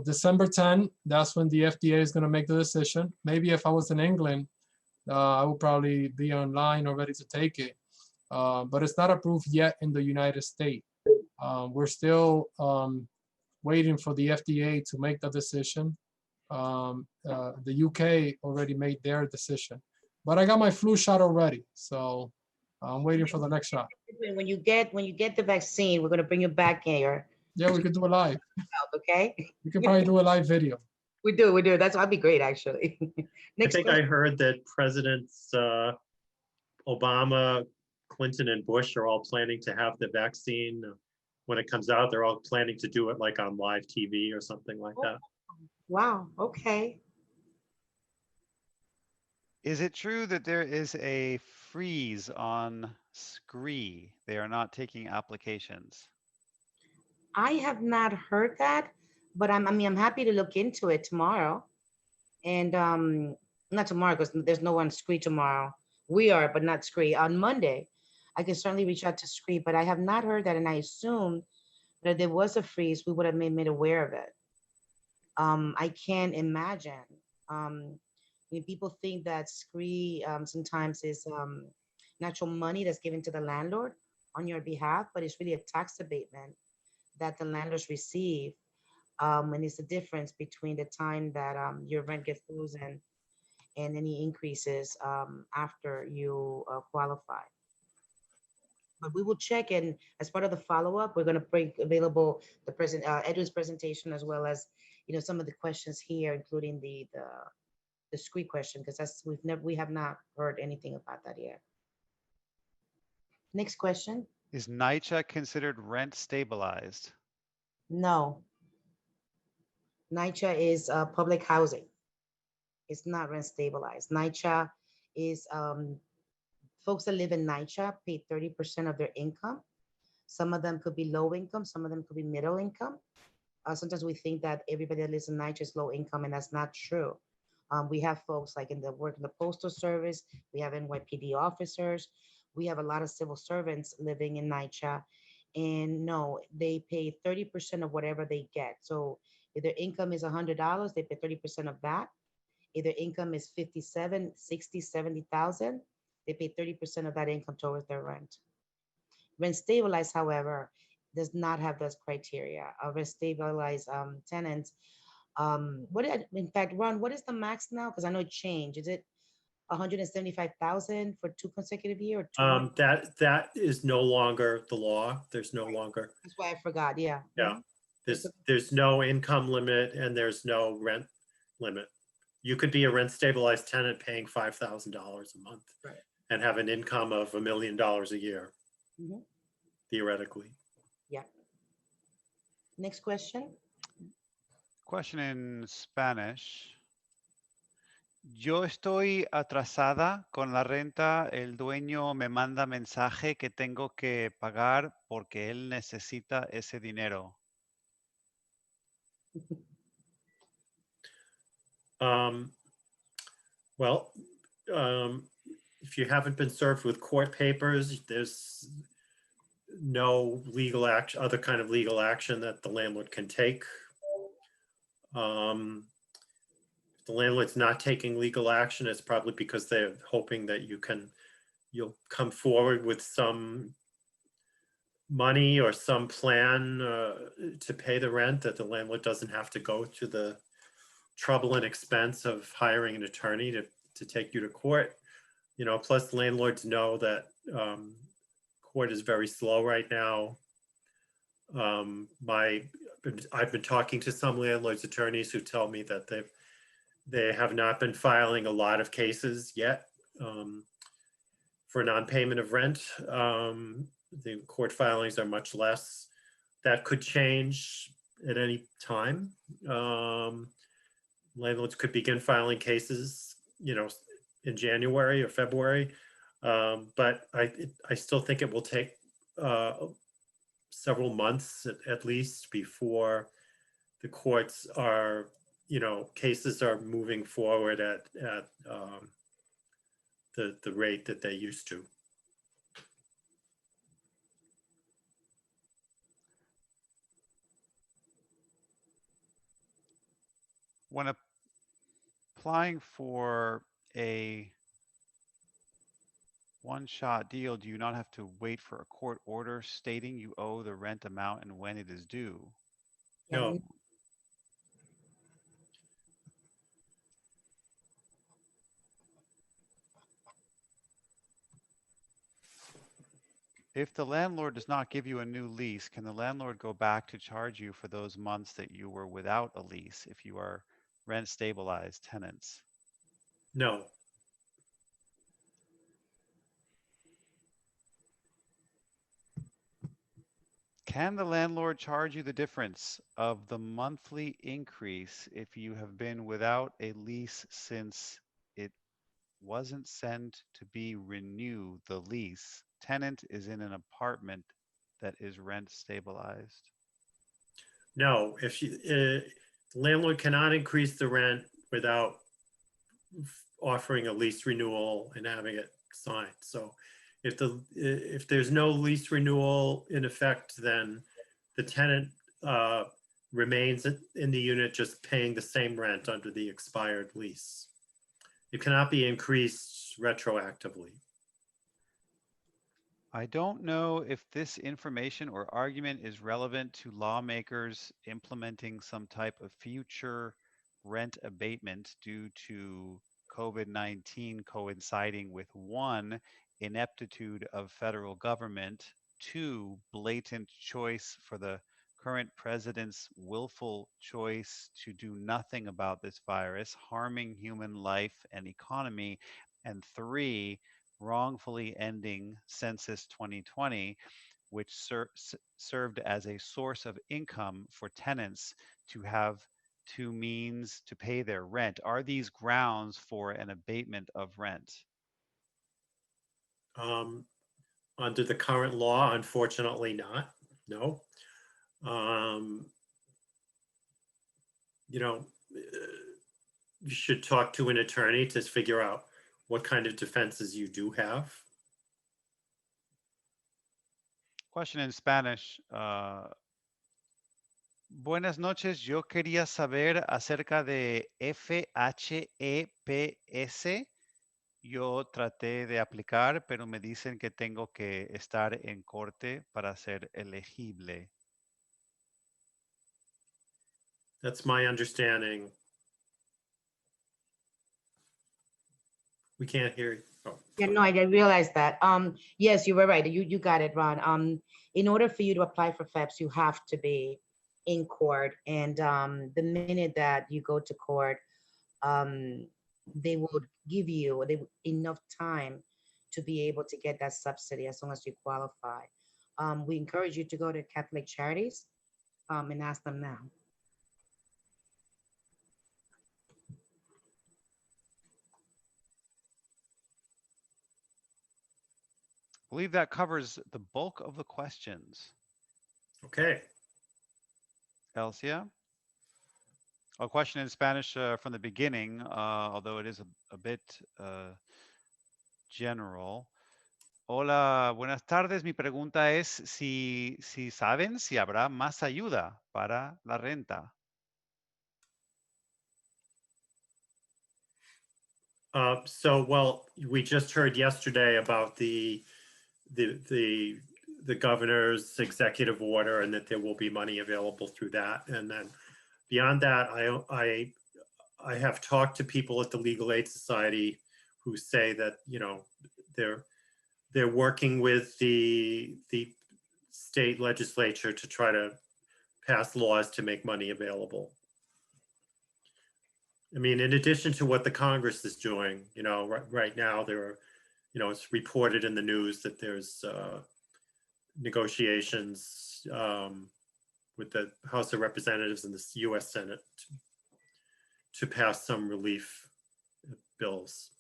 December 10, that's when the FDA is going to make the decision. Maybe if I was in England, I would probably be online or ready to take it. But it's not approved yet in the United States. We're still waiting for the FDA to make the decision. The UK already made their decision. But I got my flu shot already, so I'm waiting for the next shot.
When you get the vaccine, we're going to bring you back here.
Yeah, we could do a live.
Okay.
We could probably do a live video.
We do. That'd be great, actually. Next
I think
question.
I heard that Presidents Obama, Clinton, and Bush are all planning to have the vaccine when it comes out. They're all planning to do it like on live TV or something like that.
Wow. Okay.
Is it true that there is a freeze on SCREE? They are not taking applications.
I have not heard that, but I'm happy to look into it tomorrow. And not tomorrow because there's no one SCREE tomorrow. We are, but not SCREE. On Monday, I can certainly reach out to SCREE, but I have not heard that, and I assume that if there was a freeze, we would have been made aware of it. I can't imagine. People think that SCREE sometimes is natural money that's given to the landlord on your behalf, but it's really a tax abatement that the landlords receive. And it's the difference between the time that your rent gets frozen and any increases after you qualify. But we will check, and as part of the follow-up, we're going to bring available the Edwin's presentation as well as some of the questions here, including the SCREE question, because we have not heard anything about that yet. Next question.
Is NYCHA considered rent stabilized?
No. NYCHA is public housing. It's not rent stabilized. NYCHA is folks that live in NYCHA pay 30% of their income. Some of them could be low income. Some of them could be middle income. Sometimes we think that everybody that lives in NYCHA is low income, and that's not true. We have folks like work in the Postal Service. We have NYPD officers. We have a lot of civil servants living in NYCHA. And no, they pay 30% of whatever they get. So if their income is $100, they pay 30% of that. If their income is 57, 60, 70,000, they pay 30% of that income towards their rent. Rent stabilized, however, does not have those criteria. Rent stabilized tenants. In fact, Ron, what is the max now? Because I know it changed. Is it 175,000 for 2 consecutive years?
That is no longer the law. There's no longer.
That's why I forgot. Yeah.
Yeah. There's no income limit and there's no rent limit. You could be a rent stabilized tenant paying $5,000 a month,
right,
and have an income of $1 million a year, theoretically.
Yeah. Next question.
Question in Spanish. Yo estoy atrasada con la renta. El dueño me manda mensaje que tengo que pagar porque él necesita ese dinero.
If you haven't been served with court papers, there's no legal action, other kind of legal action that the landlord can take. If the landlord's not taking legal action, it's probably because they're hoping that you'll come forward with some money or some plan to pay the rent, that the landlord doesn't have to go to the trouble and expense of hiring an attorney to take you to court. You know, plus landlords know that court is very slow right now. I've been talking to some landlords attorneys who tell me that they have not been filing a lot of cases yet for non-payment of rent. The court filings are much less. That could change at any time. Landlords could begin filing cases, you know, in January or February. But I still think it will take several months at least before the courts are, you know, cases are moving forward at the rate that they used to.
When applying for a one-shot deal, do you not have to wait for a court order stating you owe the rent amount and when it is due?
No.
If the landlord does not give you a new lease, can the landlord go back to charge you for those months that you were without a lease if you are rent stabilized tenants?
No.
Can the landlord charge you the difference of the monthly increase if you have been without a lease since it wasn't sent to be renew the lease? Tenant is in an apartment that is rent stabilized.
No, if the landlord cannot increase the rent without offering a lease renewal and having it signed. So if there's no lease renewal in effect, then the tenant remains in the unit just paying the same rent under the expired lease. It cannot be increased retroactively.
I don't know if this information or argument is relevant to lawmakers implementing some type of future rent abatement due to COVID-19 coinciding with 1, ineptitude of federal government, 2, blatant choice for the current president's willful choice to do nothing about this virus, harming human life and economy, and 3, wrongfully ending Census 2020, which served as a source of income for tenants to have two means to pay their rent. Are these grounds for an abatement of rent?
Under the current law, unfortunately not, no. You know, you should talk to an attorney to figure out what kind of defenses you do have.
Question in Spanish. Buenas noches, yo quería saber acerca de FHEPS. Yo traté de aplicar, pero me dicen que tengo que estar en corte para ser elegible.
That's my understanding. We can't hear you. Oh,
Yeah, no, I realized that. Yes, you were right. You got it, Ron. In order for you to apply for FEPS, you have to be in court. And the minute that you go to court, they will give you enough time to be able to get that subsidy as long as you qualify. We encourage you to go to Catholic Charities and ask them now.
I believe that covers the bulk of the questions.
okay.
Elsia? A question in Spanish from the beginning, although it is a bit general. Hola, buenas tardes. Mi pregunta es si saben si habrá más ayuda para la renta.
Well, we just heard yesterday about the governor's executive order and that there will be money available through that. And then beyond that, I have talked to people at the Legal Aid Society who say that, you know, they're working with the state legislature to try to pass laws to make money available. I mean, in addition to what the Congress is doing, you know, right now there are, you know, it's reported in the news that there's negotiations with the House of Representatives and the U.S. Senate to pass some relief bills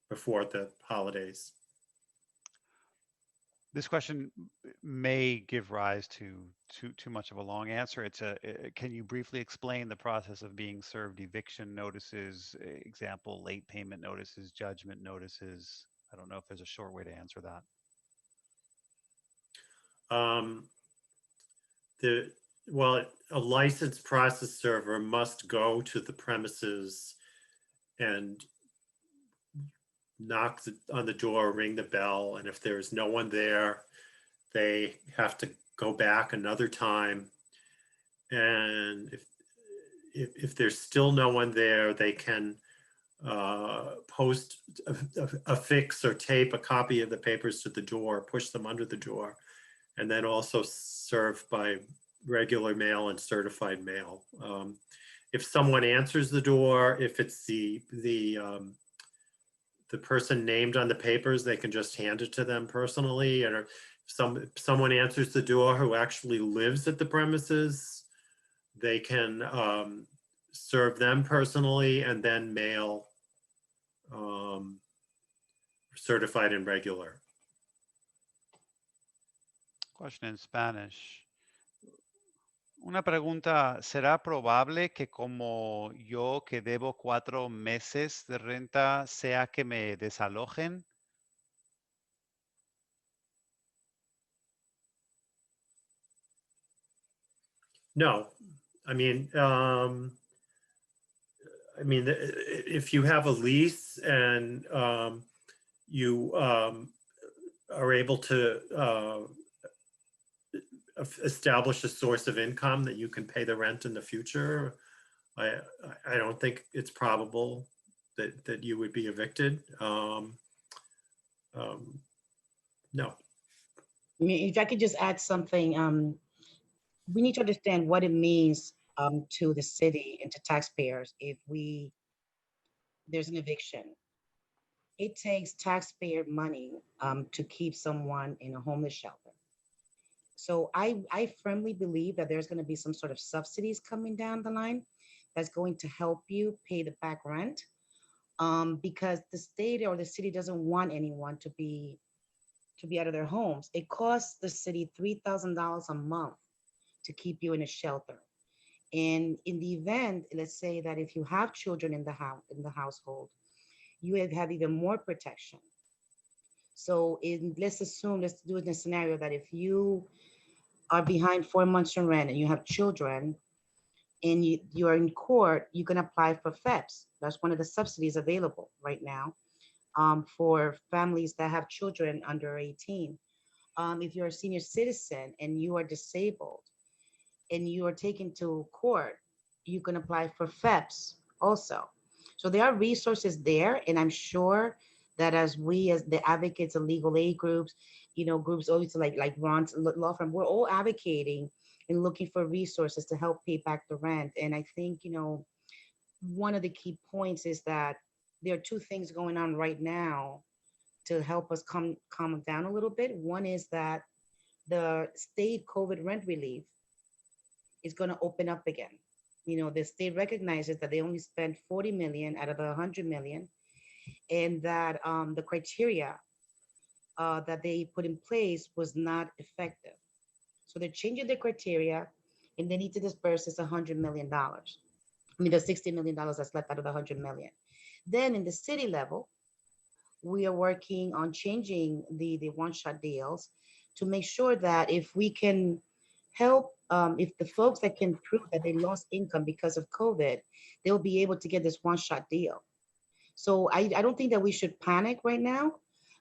before the holidays.
This question may give rise to too much of a long answer. Can you briefly explain the process of being served eviction notices, example, late payment notices, judgment notices? I don't know if there's a short way to answer that.
Well, a licensed process server must go to the premises and knock on the door, ring the bell, and if there's no one there, they have to go back another time. And if there's still no one there, they can post, affix or tape a copy of the papers to the door, push them under the door, and then also serve by regular mail and certified mail. If someone answers the door, if it's the person named on the papers, they can just hand it to them personally. And if someone answers the door who actually lives at the premises, they can serve them personally and then mail certified and regular.
Question in Spanish. Una pregunta, ¿será probable que como yo que debo 4 meses de renta sea que me desalojen?
No, I mean, if you have a lease and you are able to establish a source of income that you can pay the rent in the future, I don't think it's probable that you would be evicted. No.
I mean, if I could just add something, we need to understand what it means to the city and to taxpayers if there's an eviction. It takes taxpayer money to keep someone in a homeless shelter. So I firmly believe that there's going to be some sort of subsidies coming down the line that's going to help you pay the back rent, because the state or the city doesn't want anyone to be out of their homes. It costs the city $3,000 a month to keep you in a shelter. And in the event, let's say that if you have children in the household, you have even more protection. So let's do it in a scenario that if you are behind 4 months in rent and you have children and you are in court, you can apply for FEPS. That's one of the subsidies available right now for families that have children under 18. If you're a senior citizen and you are disabled and you are taken to court, you can apply for FEPS also. So there are resources there, and I'm sure that as the advocates of legal aid groups, groups always like Ron's law firm, we're all advocating and looking for resources to help pay back the rent. And I think, one of the key points is that there are two things going on right now to help us calm down a little bit. One is that the state COVID rent relief is going to open up again. The state recognizes that they only spent 40 million out of the 100 million, and that the criteria that they put in place was not effective. So they're changing the criteria, and they need to disperse this $100 million. I mean, the $60 million that's left out of the 100 million. Then in the city level, we are working on changing the one-shot deals to make sure that if we can help, if the folks that can prove that they lost income because of COVID, they'll be able to get this one-shot deal. So I don't think that we should panic right now.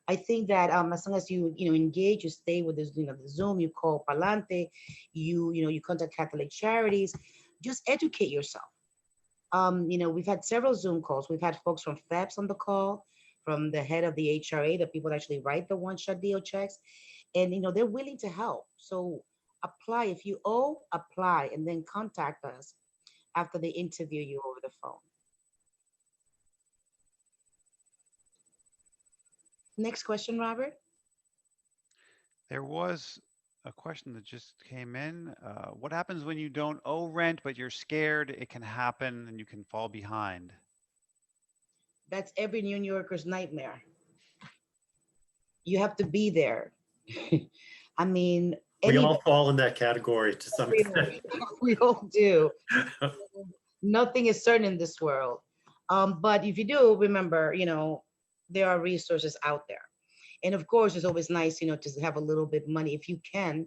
I think that as long as you engage, you stay with this, the Zoom, you call Palante, you contact Catholic Charities, just educate yourself. We've had several Zoom calls. We've had folks from FEPS on the call, from the head of the HRA, the people that actually write the one-shot deal checks, and they're willing to help. So apply. If you owe, apply, and then contact us after they interview you over the phone. Next question, Robert.
There was a question that just came in. What happens when you don't owe rent, but you're scared it can happen and you can fall behind?
That's every New Yorker's nightmare. You have to be there. I mean,
We all fall in that category to some extent.
we all do. Nothing is certain in this world. But if you do, remember, there are resources out there. And of course, it's always nice, to have a little bit of money. If you can,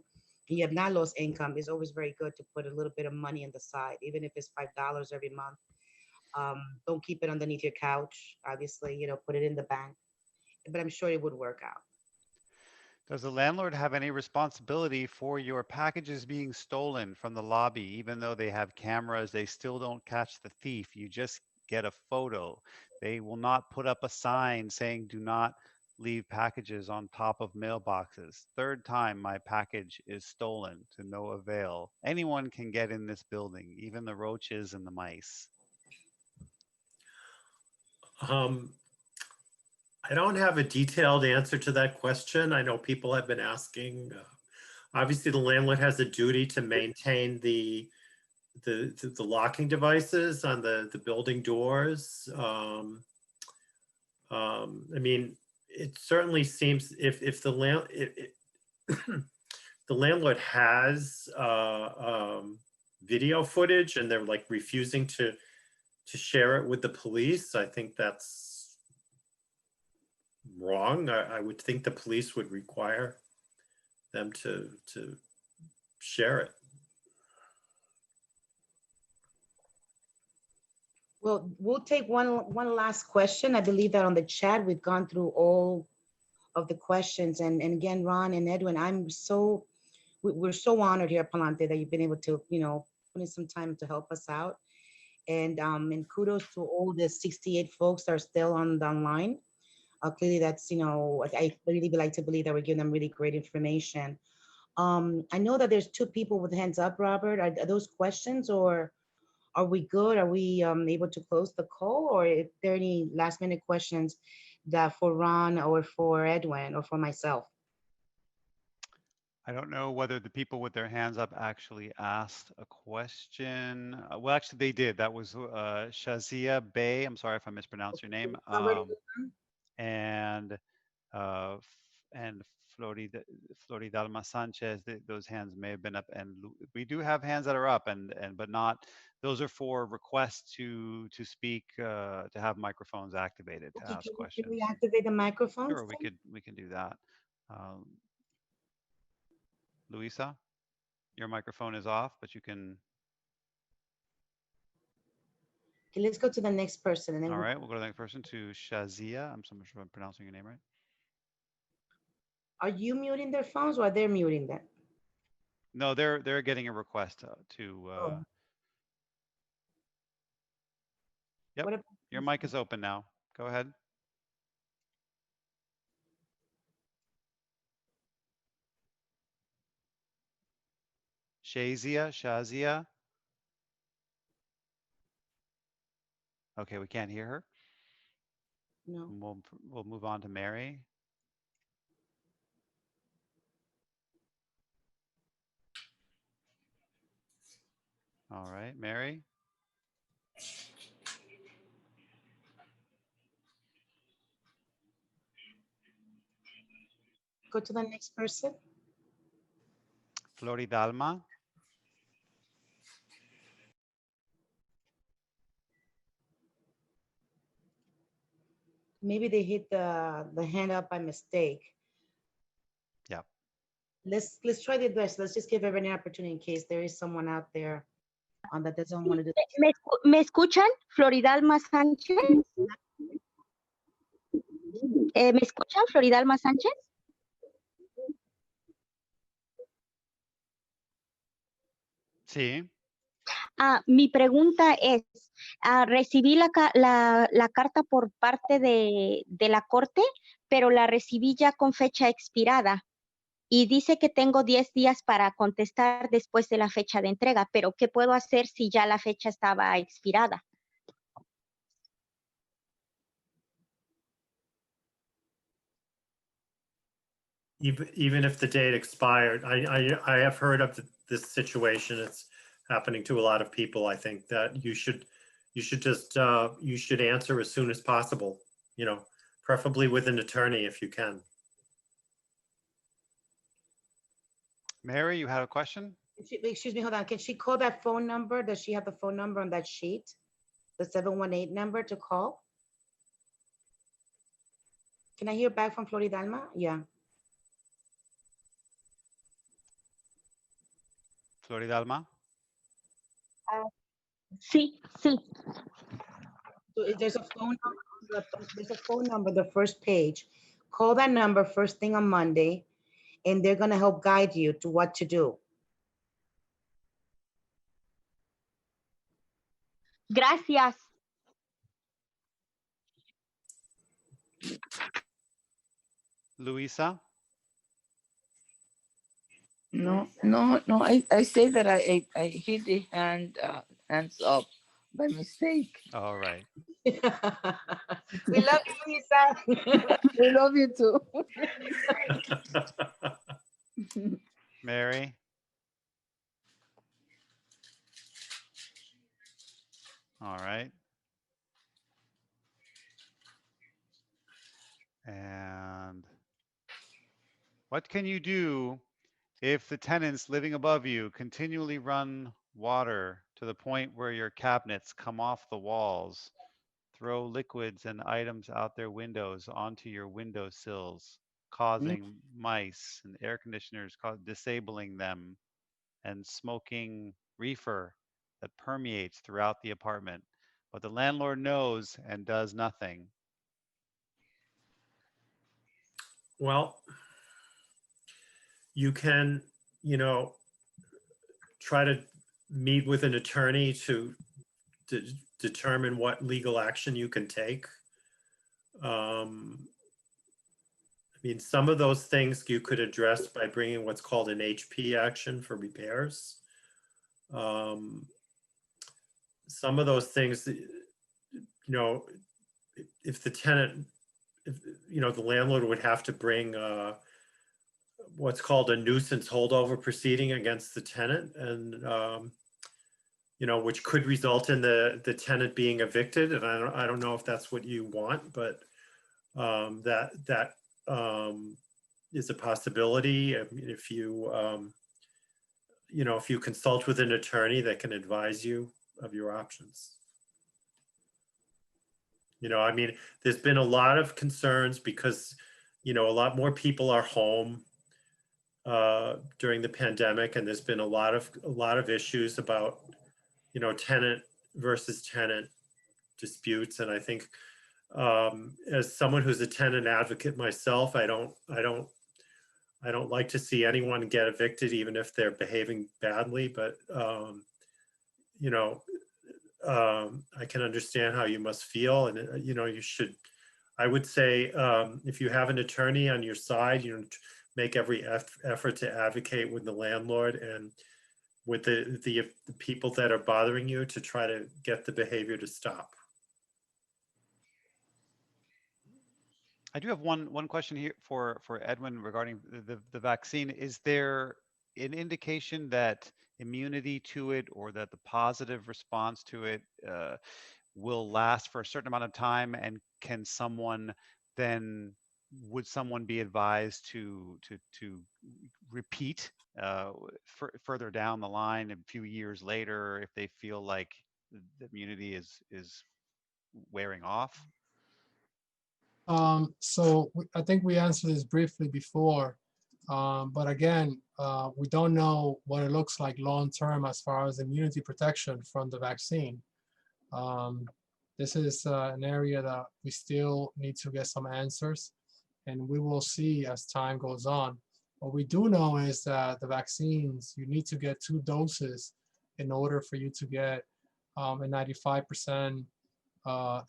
and you have not lost income, it's always very good to put a little bit of money on the side, even if it's $5 every month. Don't keep it underneath your couch, obviously, put it in the bank. But I'm sure it would work out.
Does the landlord have any responsibility for your packages being stolen from the lobby? Even though they have cameras, they still don't catch the thief. You just get a photo. They will not put up a sign saying do not leave packages on top of mailboxes. Third time my package is stolen, to no avail. Anyone can get in this building, even the roaches and the mice.
I don't have a detailed answer to that question. I know people have been asking. Obviously, the landlord has a duty to maintain the locking devices on the building doors. I mean, it certainly seems if the landlord has video footage and they're like refusing to share it with the police, I think that's wrong. I would think the police would require them to share it.
Well, we'll take one last question. I believe that on the chat, we've gone through all of the questions. And again, Ron and Edwin, we're so honored here at Palante that you've been able to, put in some time to help us out. And kudos to all the 68 folks that are still online. Clearly, that's, I really like to believe that we're giving them really great information. I know that there's two people with hands up, Robert. Are those questions, or are we good? Are we able to close the call, or if there are any last minute questions that for Ron or for Edwin or for myself?
I don't know whether the people with their hands up actually asked a question. Well, actually they did. That was Shazia Bay. I'm sorry if I mispronounced your name. And Floridalma Sanchez, those hands may have been up, and we do have hands that are up, but not. Those are for requests to speak, to have microphones activated to ask questions.
Can we activate the microphones?
Sure, we can do that. Luisa, your microphone is off, but you can.
Okay, let's go to the next person. And then
all right, we'll go to the next person, to Shazia. I'm so much sure I'm pronouncing your name right.
Are you muting their phones, or are they muting them?
No, they're getting a request to. Yep, your mic is open now. Go ahead. Shazia. Okay, we can't hear her.
No.
We'll move on to Mary. All right, Mary.
Go to the next person.
Floridalma.
Maybe they hit the hand up by mistake.
Yeah.
Let's try the best. Let's just give everyone an opportunity in case there is someone out there that doesn't want to do that.
¿Me escuchan? Floridalma Sánchez. ¿Me escuchan, Floridalma Sánchez?
Sí.
Mi pregunta es, recibí la carta por parte de la corte, pero la recibí ya con fecha expirada y dice que tengo 10 días para contestar después de la fecha de entrega, pero ¿qué puedo hacer si ya la fecha estaba expirada?
Even if the date expired, I have heard of this situation. It's happening to a lot of people. I think that you should just you should answer as soon as possible, you know, preferably with an attorney if you can.
Mary, you had a question?
Excuse me, hold on. Can she call that phone number? Does she have the phone number on that sheet? The 718 number to call? Can I hear back from Floridalma? Yeah.
Floridalma?
Sí, sí.
So there's a phone number, there's a phone number, the first page. Call that number first thing on Monday, and they're gonna help guide you to what to do.
Gracias.
Luisa?
No. I say that I hit the hands up by mistake.
All right.
We love you, Lisa.
We love you too.
Mary? All right. And what can you do if the tenants living above you continually run water to the point where your cabinets come off the walls, throw liquids and items out their windows onto your windowsills, causing mice, and air conditioners disabling them, and smoking reefer that permeates throughout the apartment, but the landlord knows and does nothing?
Well, you can, you know, try to meet with an attorney to determine what legal action you can take. I mean, some of those things you could address by bringing what's called an HP action for repairs. Some of those things, you know, if the tenant, you know, the landlord would have to bring what's called a nuisance holdover proceeding against the tenant, and you know, which could result in the tenant being evicted. And I don't know if that's what you want, but that is a possibility. I mean, if you you know, if you consult with an attorney that can advise you of your options. You know, I mean, there's been a lot of concerns because, you know, a lot more people are home during the pandemic, and there's been a lot of issues about, you know, tenant versus tenant disputes. And I think as someone who's a tenant advocate myself, I don't like to see anyone get evicted, even if they're behaving badly. But you know, I can understand how you must feel, and you know, you should. I would say if you have an attorney on your side, you know, make every effort to advocate with the landlord and with the people that are bothering you to try to get the behavior to stop.
I do have one question here for Edwin regarding the vaccine. Is there an indication that immunity to it, or that the positive response to it will last for a certain amount of time? And can someone then, would someone be advised to repeat further down the line, a few years later, if they feel like the immunity is wearing off?
I think we answered this briefly before, but again, we don't know what it looks like long term as far as immunity protection from the vaccine. This is an area that we still need to get some answers, and we will see as time goes on. What we do know is that the vaccines, you need to get 2 doses in order for you to get a 95%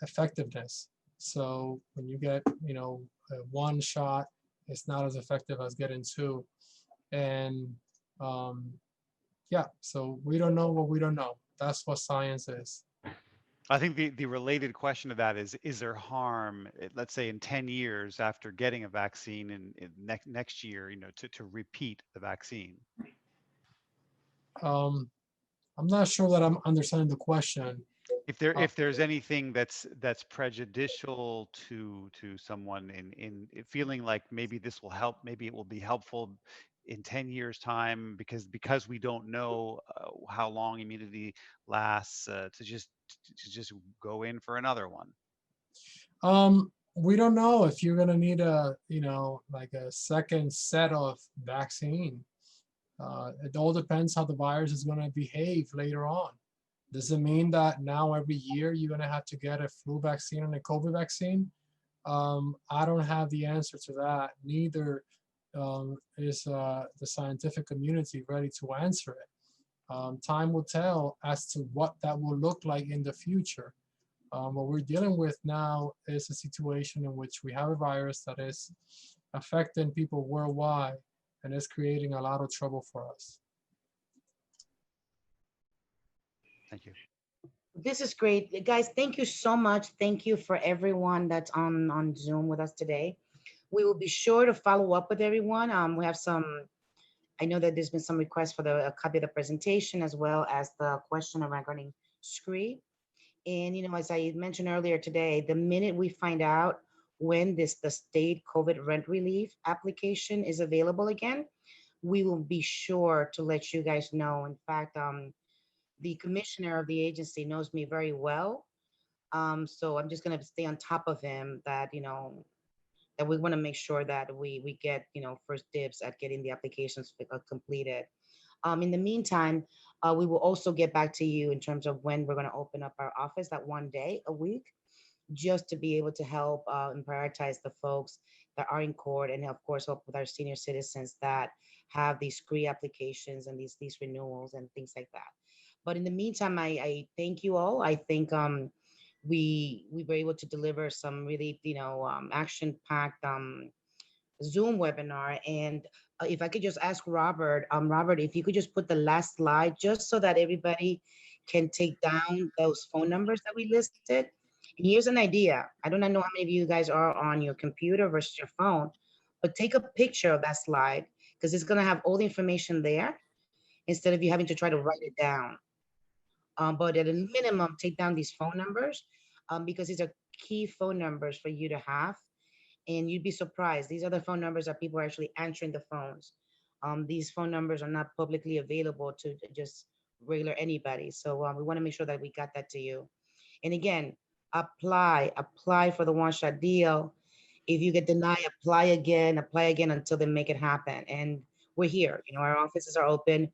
effectiveness. So when you get, 1 shot, it's not as effective as getting 2. And yeah, so we don't know what we don't know. That's what science is.
I think the related question to that is there harm, let's say in 10 years after getting a vaccine in next year, to repeat the vaccine?
I'm not sure that I'm understanding the question.
If there's anything that's prejudicial to someone in feeling like maybe this will help, maybe it will be helpful in 10 years time, because we don't know how long immunity lasts, to just go in for another one.
We don't know if you're gonna need like a second set of vaccine. It all depends how the virus is gonna behave later on. Does it mean that now every year you're gonna have to get a flu vaccine and a COVID vaccine? I don't have the answer to that. Neither is the scientific community ready to answer it. Time will tell as to what that will look like in the future. What we're dealing with now is a situation in which we have a virus that is affecting people worldwide and is creating a lot of trouble for us.
Thank you.
This is great. Guys, thank you so much. Thank you for everyone that's on Zoom with us today. We will be sure to follow up with everyone. We have I know that there's been some requests for a copy of the presentation as well as the question regarding SCREE. And, as I mentioned earlier today, the minute we find out when the state COVID rent relief application is available again, we will be sure to let you guys know. In fact, the commissioner of the agency knows me very well. So I'm just going to stay on top of him that, that we want to make sure that we get, first dibs at getting the applications completed. In the meantime, we will also get back to you in terms of when we're going to open up our office, that 1 day a week, just to be able to help and prioritize the folks that are in court, and of course help with our senior citizens that have these SCREE applications and these renewals and things like that. But in the meantime, I thank you all. I think we were able to deliver some really action-packed Zoom webinar. And if I could just ask Robert, Robert, if you could just put the last slide just so that everybody can take down those phone numbers that we listed. And here's an idea. I do not know how many of you guys are on your computer versus your phone, but take a picture of that slide because it's going to have all the information there instead of you having to try to write it down. But at a minimum, take down these phone numbers because these are key phone numbers for you to have. And you'd be surprised. These are the phone numbers that people are actually answering the phones. These phone numbers are not publicly available to just regular anybody. So we want to make sure that we got that to you. And again, apply for the one-shot deal. If you get denied, apply again until they make it happen. And we're here. Our offices are open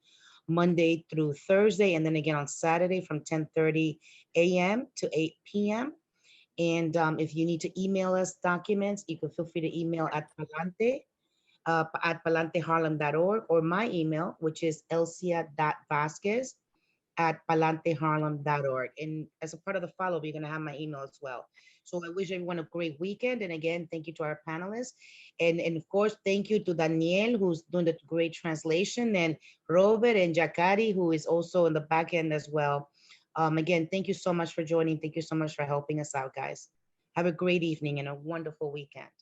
Monday through Thursday, and then again on Saturday from 10:30 a.m. to 8 p.m. And if you need to email us documents, you can feel free to email at Palante, at palanteharlem.org, or my email, which is elsia.vasquez@palanteharlem.org. And as a part of the follow-up, you're going to have my email as well. So I wish everyone a great weekend. And again, thank you to our panelists. And of course, thank you to Daniel, who's doing the great translation, and Robert and Jacari, who is also in the back end as well. Again, thank you so much for joining. Thank you so much for helping us out, guys. Have a great evening and a wonderful weekend.